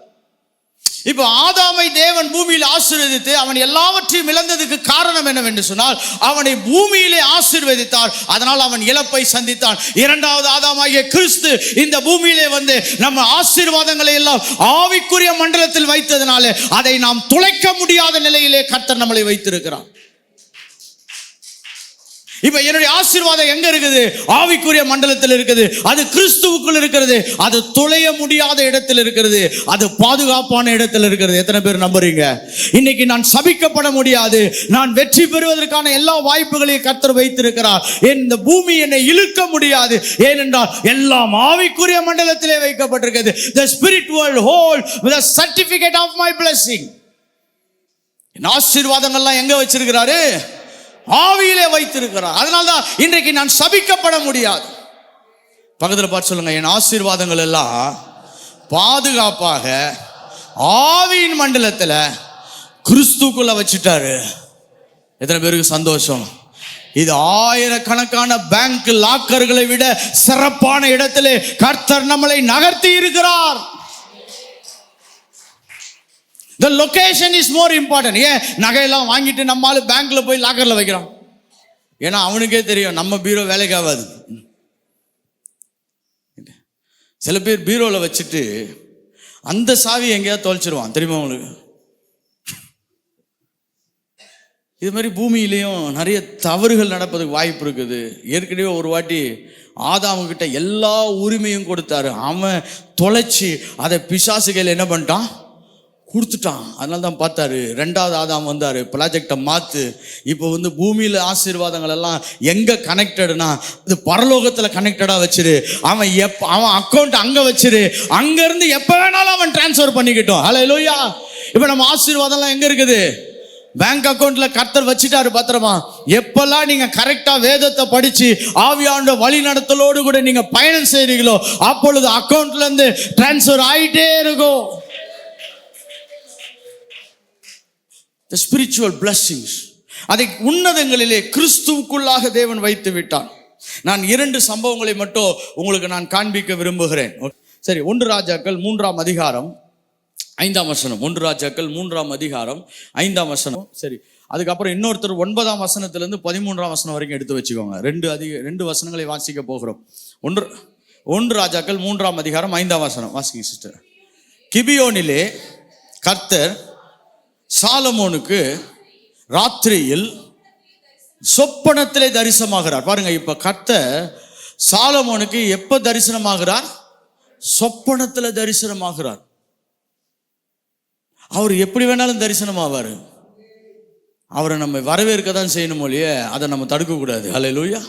இப்ப ஆதாமை தேவன் பூமியில் ஆசீர்வதித்து அவன் எல்லாவற்றையும் இழந்ததுக்கு காரணம் என்னவென்று சொன்னால், அவனை பூமியிலே ஆசீர்வதித்தார், அதனால் அவன் இழப்பை சந்தித்தான். இரண்டாவது ஆதாமாகிய கிறிஸ்து இந்த பூமியிலே வந்து நம்ம ஆசீர்வாதங்களை எல்லாம் ஆவிக்குரிய மண்டலத்தில் வைத்ததனாலே அதை நாம் துளைக்க முடியாத நிலையிலே கர்த்தர் நம்மளை வைத்திருக்கிறார். இப்ப என்னுடைய ஆசீர்வாதம் எங்க இருக்குது? ஆவிக்குரிய மண்டலத்தில் இருக்குது. அது கிறிஸ்துவுக்குள் இருக்கிறது. அது துளைய முடியாத இடத்தில் இருக்கிறது. அது பாதுகாப்பான இடத்தில் இருக்கிறது. எத்தனை பேர் நம்புறீங்க? இன்னைக்கு நான் சபிக்கப்பட முடியாது, நான் வெற்றி பெறுவதற்கான எல்லா வாய்ப்புகளையும் கர்த்தர் வைத்திருக்கிறார். இந்த பூமி என்னை இழுக்க முடியாது, ஏனென்றால் எல்லாம் ஆவிக்குரிய மண்டலத்திலே வைக்கப்பட்டிருக்கிறது. The spirit world hold the certificate of my blessing. ஆசீர்வாதங்கள்லாம் எங்க வச்சிருக்கிறாரு? ஆவியிலே வைத்திருக்கிறார். அதனால்தான் இன்றைக்கு நான் சபிக்கப்பட முடியாது. பக்கத்தில் பார்த்து சொல்லுங்க, என் ஆசீர்வாதங்கள் எல்லாம் பாதுகாப்பாக ஆவியின் மண்டலத்தில் கிறிஸ்துக்குள்ள வச்சுட்டாரு. எத்தனை பேருக்கு சந்தோஷம்? இது ஆயிரக்கணக்கான பேங்க் லாக்கர்களை விட சிறப்பான இடத்திலே கர்த்தர் நம்மளை நகர்த்தி இருக்கிறார். The location is more important. ஏன் நகையெல்லாம் வாங்கிட்டு நம்மால பேங்க்ல போய் லாக்கர்ல வைக்கிறோம்? ஏன்னா அவனுக்கே தெரியும் நம்ம பீரோ வேலைக்கு ஆகாது. சில பேர் பீரோல வச்சுட்டு அந்த சாவி எங்கேயாவது தொலைச்சிருவான், தெரியுமா உங்களுக்கு? இது மாதிரி பூமியிலையும் நிறைய தவறுகள் நடப்பதுக்கு வாய்ப்பு இருக்குது. ஏற்கனவே ஒரு வாட்டி ஆதாமுகிட்ட எல்லா உரிமையும் கொடுத்தாரு, அவன் தொலைச்சி அதை பிசாசு கையில் என்ன பண்ணிட்டான்? கொடுத்துட்டான். அதனால தான் பார்த்தாரு, ரெண்டாவது ஆதாம் வந்தாரு, ப்ராஜெக்டை மாற்று. இப்போ வந்து பூமியில் ஆசீர்வாதங்கள் எல்லாம் எங்கே கனெக்டடுனா இது பரலோகத்தில் கனெக்டடாக வச்சிரு. அவன் அக்கௌண்ட் அங்கே வச்சிரு, அங்கேருந்து எப்போ வேணாலும் அவன் டிரான்ஸ்ஃபர் பண்ணிக்கிட்டோம். ஹல்லேலூயா. இப்போ நம்ம ஆசீர்வாதம்லாம் எங்கே இருக்குது? பேங்க் அக்கௌண்ட்ல கர்த்தர் வச்சுட்டாரு பத்திரமா. எப்பெல்லாம் நீங்க கரெக்டா வேதத்தை படிச்சு ஆவியானோட வழி நடத்தலோடு கூட நீங்க பயணம் செய்றீங்களோ அப்பொழுது அக்கௌண்ட்ல இருந்து டிரான்ஸ்ஃபர் ஆயிட்டே இருக்கும். The spiritual blessings, அதை உன்னதங்களிலே கிறிஸ்துவுக்குள்ளாக தேவன் வைத்து விட்டான். நான் 2 சம்பவங்களை மட்டும் உங்களுக்கு நான் காண்பிக்க விரும்புகிறேன். சரி, 1 ராஜாக்கள் 3ஆம் அதிகாரம் 5ஆம் வசனம். 1 ராஜாக்கள் 3ஆம் அதிகாரம் 5ஆம் வசனம். சரி, அதுக்கப்புறம் இன்னொருத்தர் 9ஆம் வசனத்திலிருந்து 13ஆம் வசனம் வரைக்கும் எடுத்து வச்சுக்கோங்க. 2 வசனங்களை வாசிக்க போகிறோம். 1 ராஜாக்கள் 3ஆம் அதிகாரம் 5ஆம் வசனம் வாசிங்க சிஸ்டர். கிபியோனிலே கர்த்தர் சாலமோனுக்கு ராத்திரியில் சொப்பனத்திலே தரிசனமாகிறார். பாருங்க, இப்ப கர்த்தர் சாலமோனுக்கு எப்ப தரிசனமாகிறார்? சொப்பனத்துல தரிசனமாகிறார். அவர் எப்படி வேணாலும் தரிசனமாவாரு. அவரை நம்ம வரவேற்க தான் செய்யணும் இல்லையே, அதை நம்ம தடுக்க கூடாது. ஹல்லேலூயா.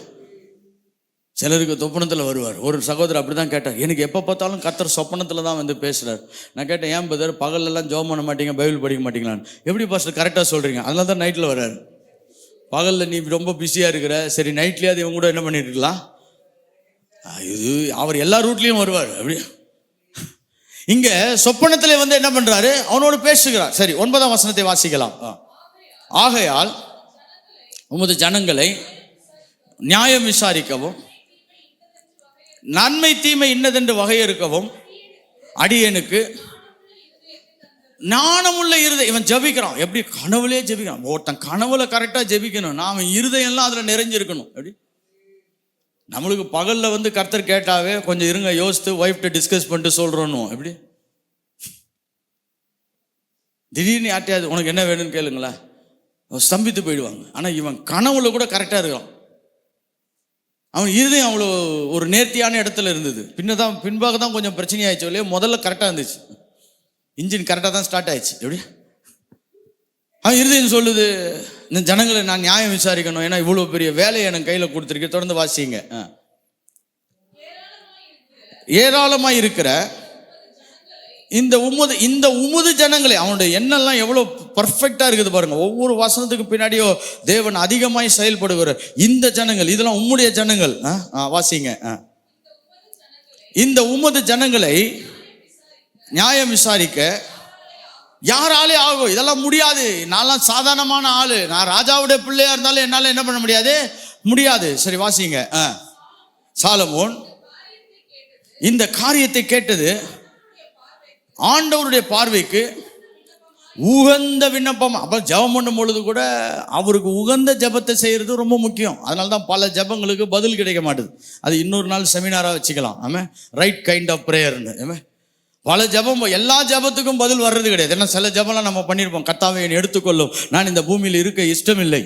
சிலருக்கு சொப்பனத்தில் வருவார். ஒரு சகோதரர் அப்படி தான் கேட்டார், எனக்கு எப்போ பார்த்தாலும் கர்த்தர் சொப்பனத்தில் தான் வந்து பேசுகிறார். நான் கேட்டேன், ஏன் பிரதர் பகலெல்லாம் ஜெபம் பண்ண மாட்டீங்க, பைபிள் படிக்க மாட்டீங்களான்னு. எப்படி பாஸ்டர் கரெக்டாக சொல்கிறீங்க? அதனால தான் நைட்டில் வர்றாரு. பகலில் நீ ரொம்ப பிஸியாக இருக்கிற, சரி நைட்லேயாவது இவங்க கூட என்ன பண்ணிட்டு இருக்கலாம். இது அவர் எல்லா ரூட்லேயும் வருவார். அப்படி இங்கே சொப்பனத்தில் வந்து என்ன பண்ணுறாரு? அவனோடு பேசுகிறார். சரி, 9ஆம் வசனத்தை வாசிக்கலாம். ஆகையால் உமது ஜனங்களை நியாயம் விசாரிக்கவும் நன்மை தீமை இன்னதென்று வகையறுக்கவும் அடியேனுக்கு ஞானமுள்ள இருதயம். இவன் ஜபிக்கிறான், எப்படி கனவுலே ஜபிக்கிறான். ஒருத்தன் கனவுல கரெக்டாக ஜபிக்கணும், நாம இருதயம்லாம் அதில் நிறைஞ்சிருக்கணும். எப்படி நம்மளுக்கு பகலில் வந்து கர்த்தர் கேட்டாவே கொஞ்சம் இருங்க யோசித்து ஒய்ஃப்ட்ட டிஸ்கஸ் பண்ணிட்டு சொல்கிறோன்னு, எப்படி திடீர்னு யார்ட்டையாவது உனக்கு என்ன வேணும்னு கேளுங்களேன், ஸ்தம்பித்து போயிடுவாங்க. ஆனால் இவன் கனவுல கூட கரெக்டாக இருக்கான். அவன் இருதயம் அவ்வளோ ஒரு நேர்த்தியான இடத்துல இருந்தது. பின்பாக தான் கொஞ்சம் பிரச்சனை ஆயிடுச்சு இல்லையா. முதல்ல கரெக்டாக இருந்துச்சு, இன்ஜின் கரெக்டாக தான் ஸ்டார்ட் ஆயிடுச்சு. எப்படி அவன் இருதயம் சொல்லுது, இந்த ஜனங்களை நான் நியாயம் விசாரிக்கணும், ஏன்னா இவ்வளோ பெரிய வேலையை எனக்கு கையில் கொடுத்துருக்கேன். தொடர்ந்து வாசிங்க. ஏராளமாக இருக்கிற இந்த உமது ஜனங்களை, அவனுடைய எண்ணெல்லாம் எவ்வளோ பர்ஃபெக்டாக இருக்குது பாருங்க. ஒவ்வொரு வசனத்துக்கு பின்னாடியோ தேவன் அதிகமாய் செயல்படுகிற இந்த ஜனங்கள், இதெல்லாம் உம்முடைய ஜனங்கள். வாசிங்க. இந்த உமது ஜனங்களை நியாயம் விசாரிக்க யாராலே ஆகும்? இதெல்லாம் முடியாது. நான்லாம் சாதாரணமான ஆளு, நான் ராஜாவுடைய பிள்ளையா இருந்தாலும் என்னால் என்ன பண்ண முடியாது. சரி வாசிங்க. சாலமோன் இந்த காரியத்தை கேட்டது ஆண்டவருடைய பார்வைக்கு உகந்த விண்ணப்பம். அப்போ ஜெபம் பண்ணும் பொழுது கூட அவருக்கு உகந்த ஜெபத்தை செய்கிறது ரொம்ப முக்கியம். அதனால தான் பல ஜெபங்களுக்கு பதில் கிடைக்க மாட்டுது. அது இன்னொரு நாள் செமினாராக வச்சுக்கலாம். ஆமாம், ரைட் கைண்ட் ஆஃப் ப்ரேயர்னு. ஆமாம், பல ஜெபம் எல்லா ஜெபத்துக்கும் பதில் வர்றது கிடையாது. ஏன்னா சில ஜெபம்லாம் நம்ம பண்ணியிருப்போம். கர்த்தாவே என்னை எடுத்துக்கொள்ளும், நான் இந்த பூமியில் இருக்க இஷ்டம் இல்லை.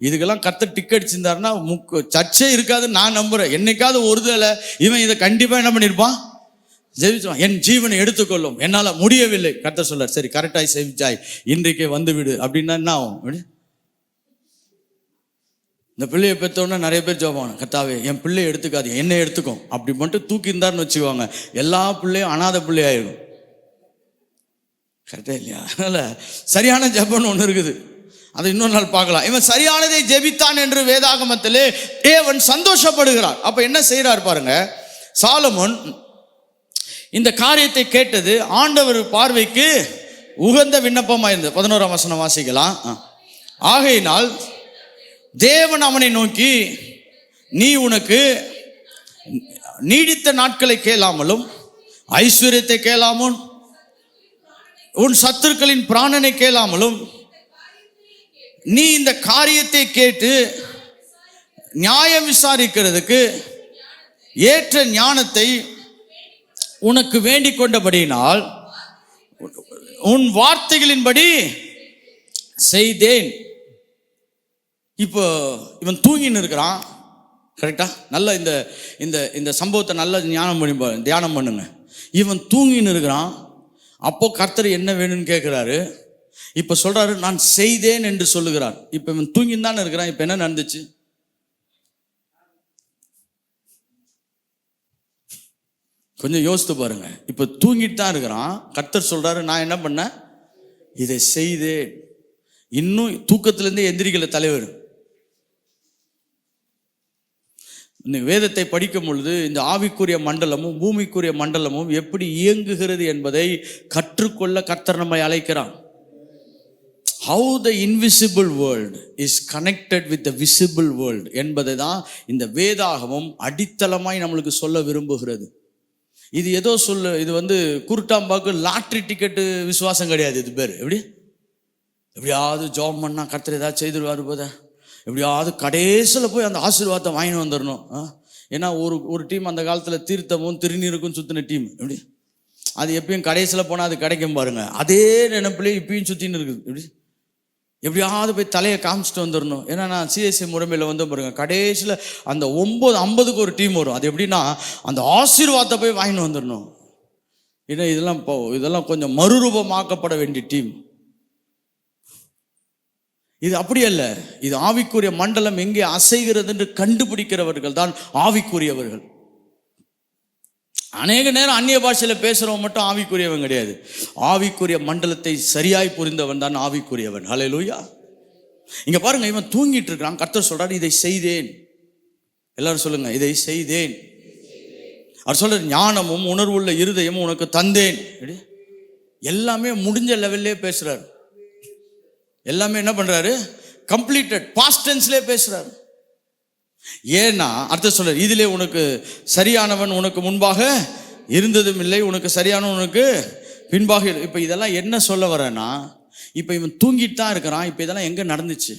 இதுக்கெல்லாம் கர்த்தர் டிக் அடிச்சிருந்தாருன்னா சர்ச்சே இருக்காது நான் நம்புகிறேன். என்னைக்காவது ஒரு தடவை இவன் இதை கண்டிப்பாக என்ன பண்ணியிருப்பான், ஜெபிச்சான். என் ஜீவனை எடுத்துக்கொள்ளும், என்னால் முடியவில்லை. கர்த்தர் சொல்லார், சரி கரெக்டாய் செவிச்சாய், இன்றைக்கே வந்து விடு. அப்படின்னா என்ன ஆகும்? இந்த பிள்ளையை பெற்றோன்னா நிறைய பேர் ஜெபிப்பாங்க, கர்த்தாவே என் பிள்ளையை எடுத்துக்காது, என்னை எடுத்துக்கும். அப்படி மட்டும் தூக்கி இருந்தாருன்னு வச்சுக்குவாங்க, எல்லா பிள்ளையும் அனாதை பிள்ளையாயிடும். கரெக்டா இல்லையா? அதனால சரியான ஜெபம்னு ஒன்று இருக்குது, அதை இன்னொரு நாள் பார்க்கலாம். இவன் சரியானதை ஜெபித்தான் என்று வேதாகமத்திலே தேவன் சந்தோஷப்படுகிறார். அப்ப என்ன செய்யறார் பாருங்க, சாலமோன் இந்த காரியத்தை கேட்டது ஆண்டவர் பார்வைக்கு உகந்த விண்ணப்பமாக இருந்தது. 11ஆம் வசனம் வாசிக்கலாம். ஆகையினால் தேவன் அவனை நோக்கி, நீ உனக்கு நீடித்த நாட்களை கேளாமலும் ஐஸ்வர்யத்தை கேளாமலும் உன் சத்துருக்களின் பிராணனை கேளாமலும் நீ இந்த காரியத்தை கேட்டு நியாயம் விசாரிக்கிறதுக்கு ஏற்ற ஞானத்தை உனக்கு வேண்டிக் கொண்டபடியினால் உன் வார்த்தைகளின்படி செய்தேன். இப்போ இவன் தூங்கின்னு இருக்கிறான். கரெக்டா? நல்ல இந்த இந்த இந்த சம்பவத்தை நல்ல தியானம் பண்ணுங்க. இவன் தூங்கின்னு இருக்கிறான். அப்போ கர்த்தர் என்ன வேணும்னு கேட்கிறாரு. இப்ப சொல்றாரு, நான் செய்தேன் என்று சொல்லுகிறார். இப்ப இவன் தூங்கின்னு தானே இருக்கிறான். இப்ப என்ன நடந்துச்சு? கொஞ்சம் யோசித்து பாருங்க. இப்ப தூங்கிட்டு தான் இருக்கிறான். கர்த்தர் சொல்றாரு, நான் என்ன பண்ண, இதை செய்தேன். இன்னும் தூக்கத்திலிருந்தே எந்திரிக்கல தலைவர். வேதத்தை படிக்கும் பொழுது இந்த ஆவிக்குரிய மண்டலமும் பூமிக்குரிய மண்டலமும் எப்படி இயங்குகிறது என்பதை கற்றுக்கொள்ள கர்த்தர் நம்மை அழைக்கிறான். How the invisible world is connected with the visible world என்பதை தான் இந்த வேதாகமம் அடித்தளமாய் நம்மளுக்கு சொல்ல விரும்புகிறது. இது ஏதோ இது குருட்டாம்பாக்கு லாட்ரி டிக்கெட்டு விசுவாசம் கிடையாது. இது பேர் எப்படியாவது ஜாப் பண்ணா கர்த்தர் ஏதாவது செய்துருவாரு போத, எப்படியாவது கடைசியில் போய் அந்த ஆசீர்வாதத்தை வாங்கிட்டு வந்துடணும். ஏன்னா ஒரு டீம் அந்த காலத்தில் தீர்த்தமும் திருநீருக்கும் சுற்றின டீம். அது எப்பயும் கடைசியில் போனால் அது கிடைக்கும் பாருங்க. அதே நினைப்பிலே இப்பயும் சுற்றின்னு இருக்குது. எப்படியாவது போய் தலையை காமிச்சிட்டு வந்துடணும். ஏன்னா நான் சிஎஸ்சி முறைமையில் பாருங்க, கடைசியில் அந்த 9:50 ஒரு டீம் வரும். அது எப்படின்னா அந்த ஆசீர்வாதத்தை போய் வாங்கிட்டு வந்துடணும். ஏன்னா இதெல்லாம் கொஞ்சம் மறுரூபமாக்கப்பட வேண்டிய டீம். இது அப்படி அல்ல. இது ஆவிக்குரிய மண்டலம் எங்கே அசைகிறது என்று கண்டுபிடிக்கிறவர்கள் தான் ஆவிக்குரியவர்கள். அநேக நேரம் அந்நிய பாஷையில பேசுறவன் மட்டும் ஆவிக்குரியவன் கிடையாது. ஆவிக்குரிய மண்டலத்தை சரியாய் புரிந்தவன் தான் ஆவிக்குரியவன். ஹல்லேலூயா. இங்க பாருங்க, இவன் தூங்கிட்டு இருக்கிறான். கர்த்தர் சொல்றாரு, இதை செய்தேன். எல்லாரும் சொல்லுங்க, இதை செய்தேன். அவர் சொல்றாரு, ஞானமும் உணர்வுள்ள இருதயமும் உனக்கு தந்தேன். எல்லாமே முடிஞ்ச லெவல்லே பேசுறாரு. எல்லாமே என்ன பண்றாரு, கம்ப்ளீட்டட் பாஸ்ட் டென்ஸ்லே பேசுறாரு. ஏன்னா அர்த்தம் சொல்றாரு, இதிலே உனக்கு சரியானவன் உனக்கு முன்பாக இருந்ததும் இல்லை, உனக்கு சரியானவன் உனக்கு பின்பாக. இப்ப இதெல்லாம் என்ன சொல்ல வரேன்னா, இப்ப இவன் தூங்கிட்டு தான் இருக்கிறான். இப்ப இதெல்லாம் எங்க நடந்துச்சு?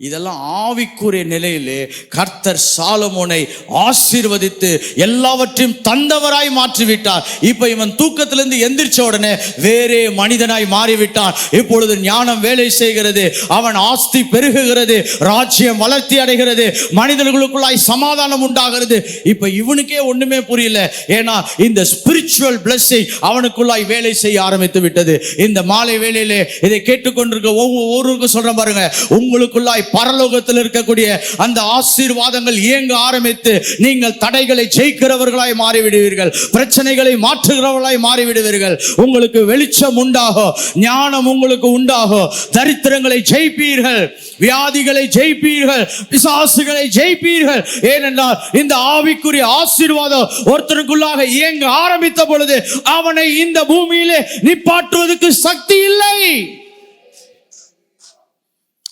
இதெல்லாம் ஆவிக்குரிய நிலையிலே கர்த்தர் சாலமோனை ஆசீர்வதித்து எல்லாவற்றையும் தந்தவராய் மாற்றிவிட்டார். இப்ப இவன் தூக்கத்திலிருந்து எந்திரிச்ச உடனே வேறே மனிதனாய் மாறிவிட்டான். இப்பொழுது ஞானம் வேலை செய்கிறது, அவன் ஆஸ்தி பெருகுகிறது, ராஜ்யம் வளர்ச்சி அடைகிறது, மனிதர்களுக்குள்ளாய் சமாதானம் உண்டாகிறது. இப்ப இவனுக்கே ஒண்ணுமே புரியல. ஏன்னா இந்த ஸ்பிரிச்சுவல் பிளெஸிங் அவனுக்குள்ளாய் வேலை செய்ய ஆரம்பித்து விட்டது. இந்த மாலை வேளையிலே இதை கேட்டுக்கொண்டிருக்க ஒவ்வொருவருக்கும் சொல்றேன் பாருங்க, உங்களுக்குள்ளாய் பரலோகத்தில் இருக்கக்கூடிய அந்த ஆசீர்வாதங்கள் இயங்க ஆரம்பித்து நீங்கள் தடைகளை ஜெயிக்கிறவர்களாய் மாறிவிடுவீர்கள், பிரச்சனைகளை மாற்றுகிறவர்களாய் மாறிவிடுவீர்கள். உங்களுக்கு வெளிச்சம் உண்டாகும், ஞானம் உங்களுக்கு உண்டாகும், தரித்திரங்களை ஜெயிப்பீர்கள், வியாதிகளை ஜெயிப்பீர்கள், பிசாசுகளை ஜெயிப்பீர்கள். ஏனென்றால் இந்த ஆவிக்குரிய ஆசீர்வாதம் ஒருத்தருக்குள்ளாக இயங்க ஆரம்பித்த பொழுது அவனை இந்த பூமியிலே நிப்பாட்டுவதற்கு சக்தி இல்லை.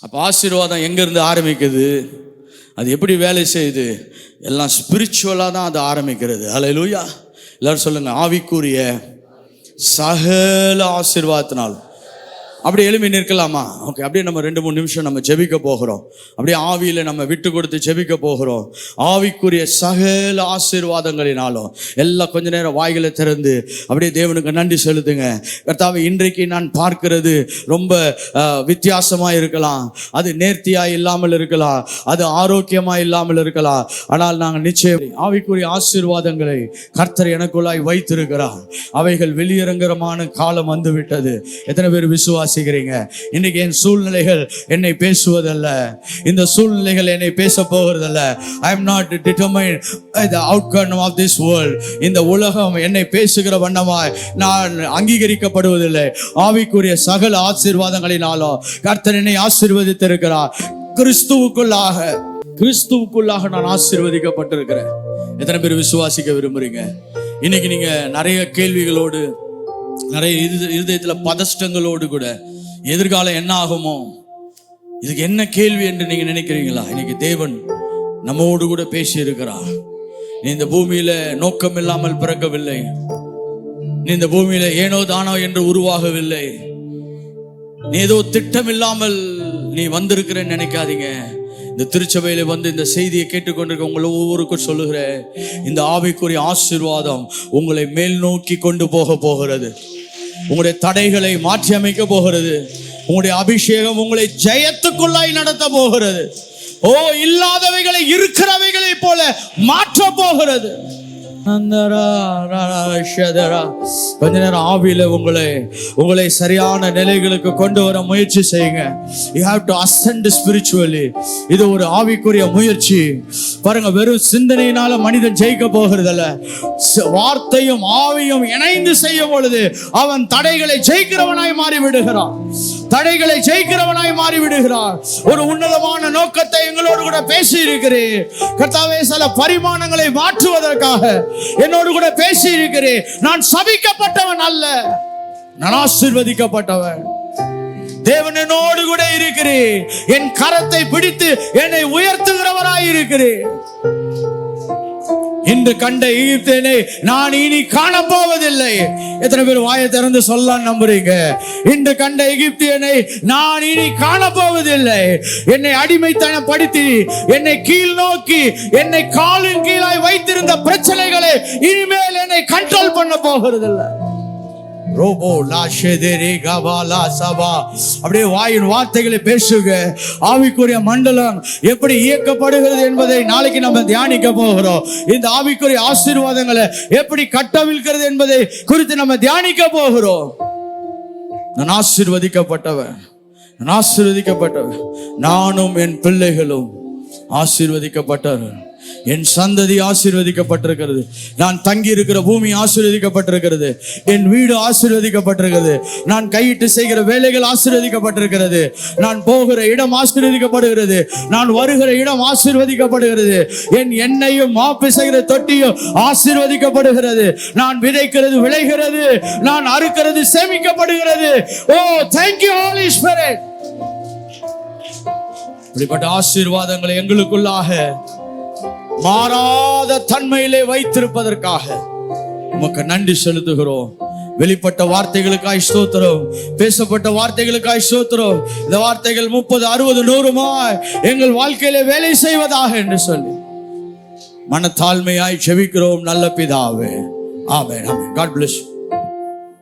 அப்போ ஆசீர்வாதம் எங்கேருந்து ஆரம்பிக்குது? அது எப்படி வேலை செய்யுது? எல்லாம் ஸ்பிரிச்சுவலாக தான் அது ஆரம்பிக்கிறது. ஹல்லேலூயா. எல்லாரும் சொல்லுங்க, ஆவிக்குரிய சகல ஆசீர்வாதத்தினால் அப்படி எழுப்பி நிற்கலாமா? ஓகே, அப்படியே நம்ம 2-3 நிமிஷம் நம்ம ஜெபிக்க போகிறோம். அப்படியே ஆவியில நம்ம விட்டு கொடுத்து ஜெபிக்க போகிறோம். ஆவிக்குரிய சகல ஆசீர்வாதங்களினாலும் எல்லாம் கொஞ்ச நேரம் வாய்களை திறந்து அப்படியே தேவனுக்கு நன்றி செலுத்துங்க. கர்த்தாவே, இன்றைக்கு நான் பார்க்கிறது ரொம்ப வித்தியாசமா இருக்கலாம், அது நேர்த்தியா இல்லாமல் இருக்கலாம், அது ஆரோக்கியமா இல்லாமல் இருக்கலாம். ஆனால் நாங்கள் நிச்சயம் ஆவிக்குரிய ஆசீர்வாதங்களை கர்த்தர் எனக்குள்ளாய் வைத்திருக்கிறார். அவைகள் வெளியரங்கமான காலம் வந்து விட்டது. எத்தனை பேர் விசுவாசிக்கிறீங்க? இன்னைக்கு என் சூழ்நிலைகள் என்னை பேசுவதல்ல, இந்த சூழ்நிலைகள் என்னை பேச போகிறதல்ல. I am not determined by the outcome of this world. இந்த உலகம் என்னை பேசுகிற வண்ணமாய் நான் அங்கீகரிக்கப்படுவதில்லை. ஆவிக்குரிய சகல ஆசீர்வாதங்களினாலும் கர்த்தர் என்னை ஆசீர்வதித்திருக்கிறார். கிறிஸ்துவுக்குள்ளாக நான் ஆசீர்வதிக்கப்பட்டிருக்கிறேன். எத்தனை பேர் விசுவாசிக்க விரும்புறீங்க? இன்னைக்கு நீங்க நிறைய கேள்விகளோடு, நிறைய இருதயத்துல பதஷ்டங்களோடு கூட எதிர்காலம் என்ன ஆகுமோ, இதுக்கு என்ன கேள்வி என்று நீங்க நினைக்கிறீங்களா? இன்னைக்கு தேவன் நம்மோடு கூட பேசி இருக்கிறார். நீ இந்த பூமியில நோக்கம் இல்லாமல் பிறக்கவில்லை. நீ இந்த பூமியில ஏனோ தானோ என்று உருவாகவில்லை. நீ ஏதோ திட்டம் இல்லாமல் நீ வந்திருக்கிறேன்னு நினைக்காதீங்க. இந்த திருச்சபையில வந்து இந்த செய்தியை கேட்டுக்கொண்டிருக்க உங்களை ஒவ்வொருக்கும் சொல்லுகிறேன், இந்த ஆவிக்குரிய ஆசீர்வாதம் உங்களை மேல் நோக்கி கொண்டு போக போகிறது. உங்களுடைய தடைகளை மாற்றி அமைக்க போகிறது. உங்களுடைய அபிஷேகம் உங்களை ஜெயத்துக்குள்ளாய் நடத்த போகிறது. இல்லாதவைகளை இருக்கிறவைகளை போல மாற்ற போகிறது. கொஞ்ச நேரம் ஆவியில உங்களை சரியான நிலைகளுக்கு கொண்டு வர முயற்சி செய்யுங்க. You have to ascend spiritually. இது ஒரு ஆவிக்குரிய முயற்சி. பாருங்க, வெறும் சிந்தனையினால மனிதன் ஜெயிக்க போகிறதில்ல. வார்த்தையும் ஆவியும் இணைந்து செய்யும் பொழுது அவன் தடைகளை ஜெயிக்கிறவனாய் மாறி விடுகிறான். தடைகளை ஜெயிக்கிறவனாய் மாறி விடுகிறார். ஒரு உன்னதமான நோக்கத்தை எங்களோடு கூட பேசி இருக்கிறேன். கர்த்தாவே, சில பரிமாணங்களை மாற்றுவதற்காக என்னோடு கூட பேசி இருக்கிறேன். நான் சபிக்கப்பட்டவன் அல்ல, நான் ஆசீர்வதிக்கப்பட்டவன். தேவன் என்னோடு கூட இருக்கிறேன். என் கரத்தை பிடித்து என்னை உயர்த்துகிறவராய் இருக்கிறேன். இன்று கண்ட எகிப்தியனை நான் இனி காணப்போவதில்லை. எத்தனை பேர் வாயை திறந்து சொல்ல நம்புறீங்க? இன்று கண்ட எகிப்தியனை நான் இனி காணப்போவதில்லை. என்னை அடிமைத்தனப்படுத்தி என்னை கீழ் நோக்கி என்னை காலின் கீழாய் வைத்திருந்த பிரச்சனைகளை இனிமேல் என்னை கண்ட்ரோல் பண்ண போகிறதில்லை. அப்படியே வாயின் வார்த்தைகளை பேசுக. ஆவிக்குரிய மண்டலம் எப்படி இயக்கப்படுகிறது என்பதை நாளைக்கு நம்ம தியானிக்க போகிறோம். இந்த ஆவிக்குரிய ஆசீர்வாதங்களை எப்படி கட்டவிழ்கிறது என்பதை குறித்து நம்ம தியானிக்க போகிறோம். நான் ஆசீர்வதிக்கப்பட்டவன், நானும் என் பிள்ளைகளும் ஆசீர்வதிக்கப்பட்டவன். என் சந்ததி ஆசீர்வதிக்கப்பட்டிருக்கிறது. நான் தங்கி இருக்கிற பூமி ஆசீர்வதிக்கப்பட்டிருக்கிறது. என் வீடு ஆசீர்வதிக்கப்பட்டிருக்கிறது. நான் கையிட்டு செய்கிற வேலைகள் ஆசீர்வதிக்கப்பட்டிருக்கிறது. நான் போகிற இடம் ஆசீர்வதிக்கப்படுகிறது. நான் வருகிற இடம் ஆசீர்வதிக்கப்படுகிறது. என் எண்ணெயும் மாப்பு செய்கிற தொட்டியும் ஆசீர்வதிக்கப்படுகிறது. நான் விதைக்கிறது விளைகிறது, நான் அறுக்கிறது சேமிக்கப்படுகிறது. thank you Holy Spirit. இப்படிப்பட்ட ஆசீர்வாதங்களை எங்களுக்குள்ளாக மாறாத தன்மையிலே வைத்திருப்பதற்காக உமக்கு நன்றி செலுத்துகிறோம். வெளிப்பட்ட வார்த்தைகளுக்காய் ஸ்தோத்திரம், பேசப்பட்ட வார்த்தைகளுக்காய் ஸ்தோத்திரம். இந்த வார்த்தைகள் 30, 60, 100 எங்கள் வாழ்க்கையிலே வேலை செய்வதாக என்று சொல்லி மனத்தாழ்மையாய் ஜெபிக்கிறோம் நல்ல பிதாவே. ஆமென். God bless you.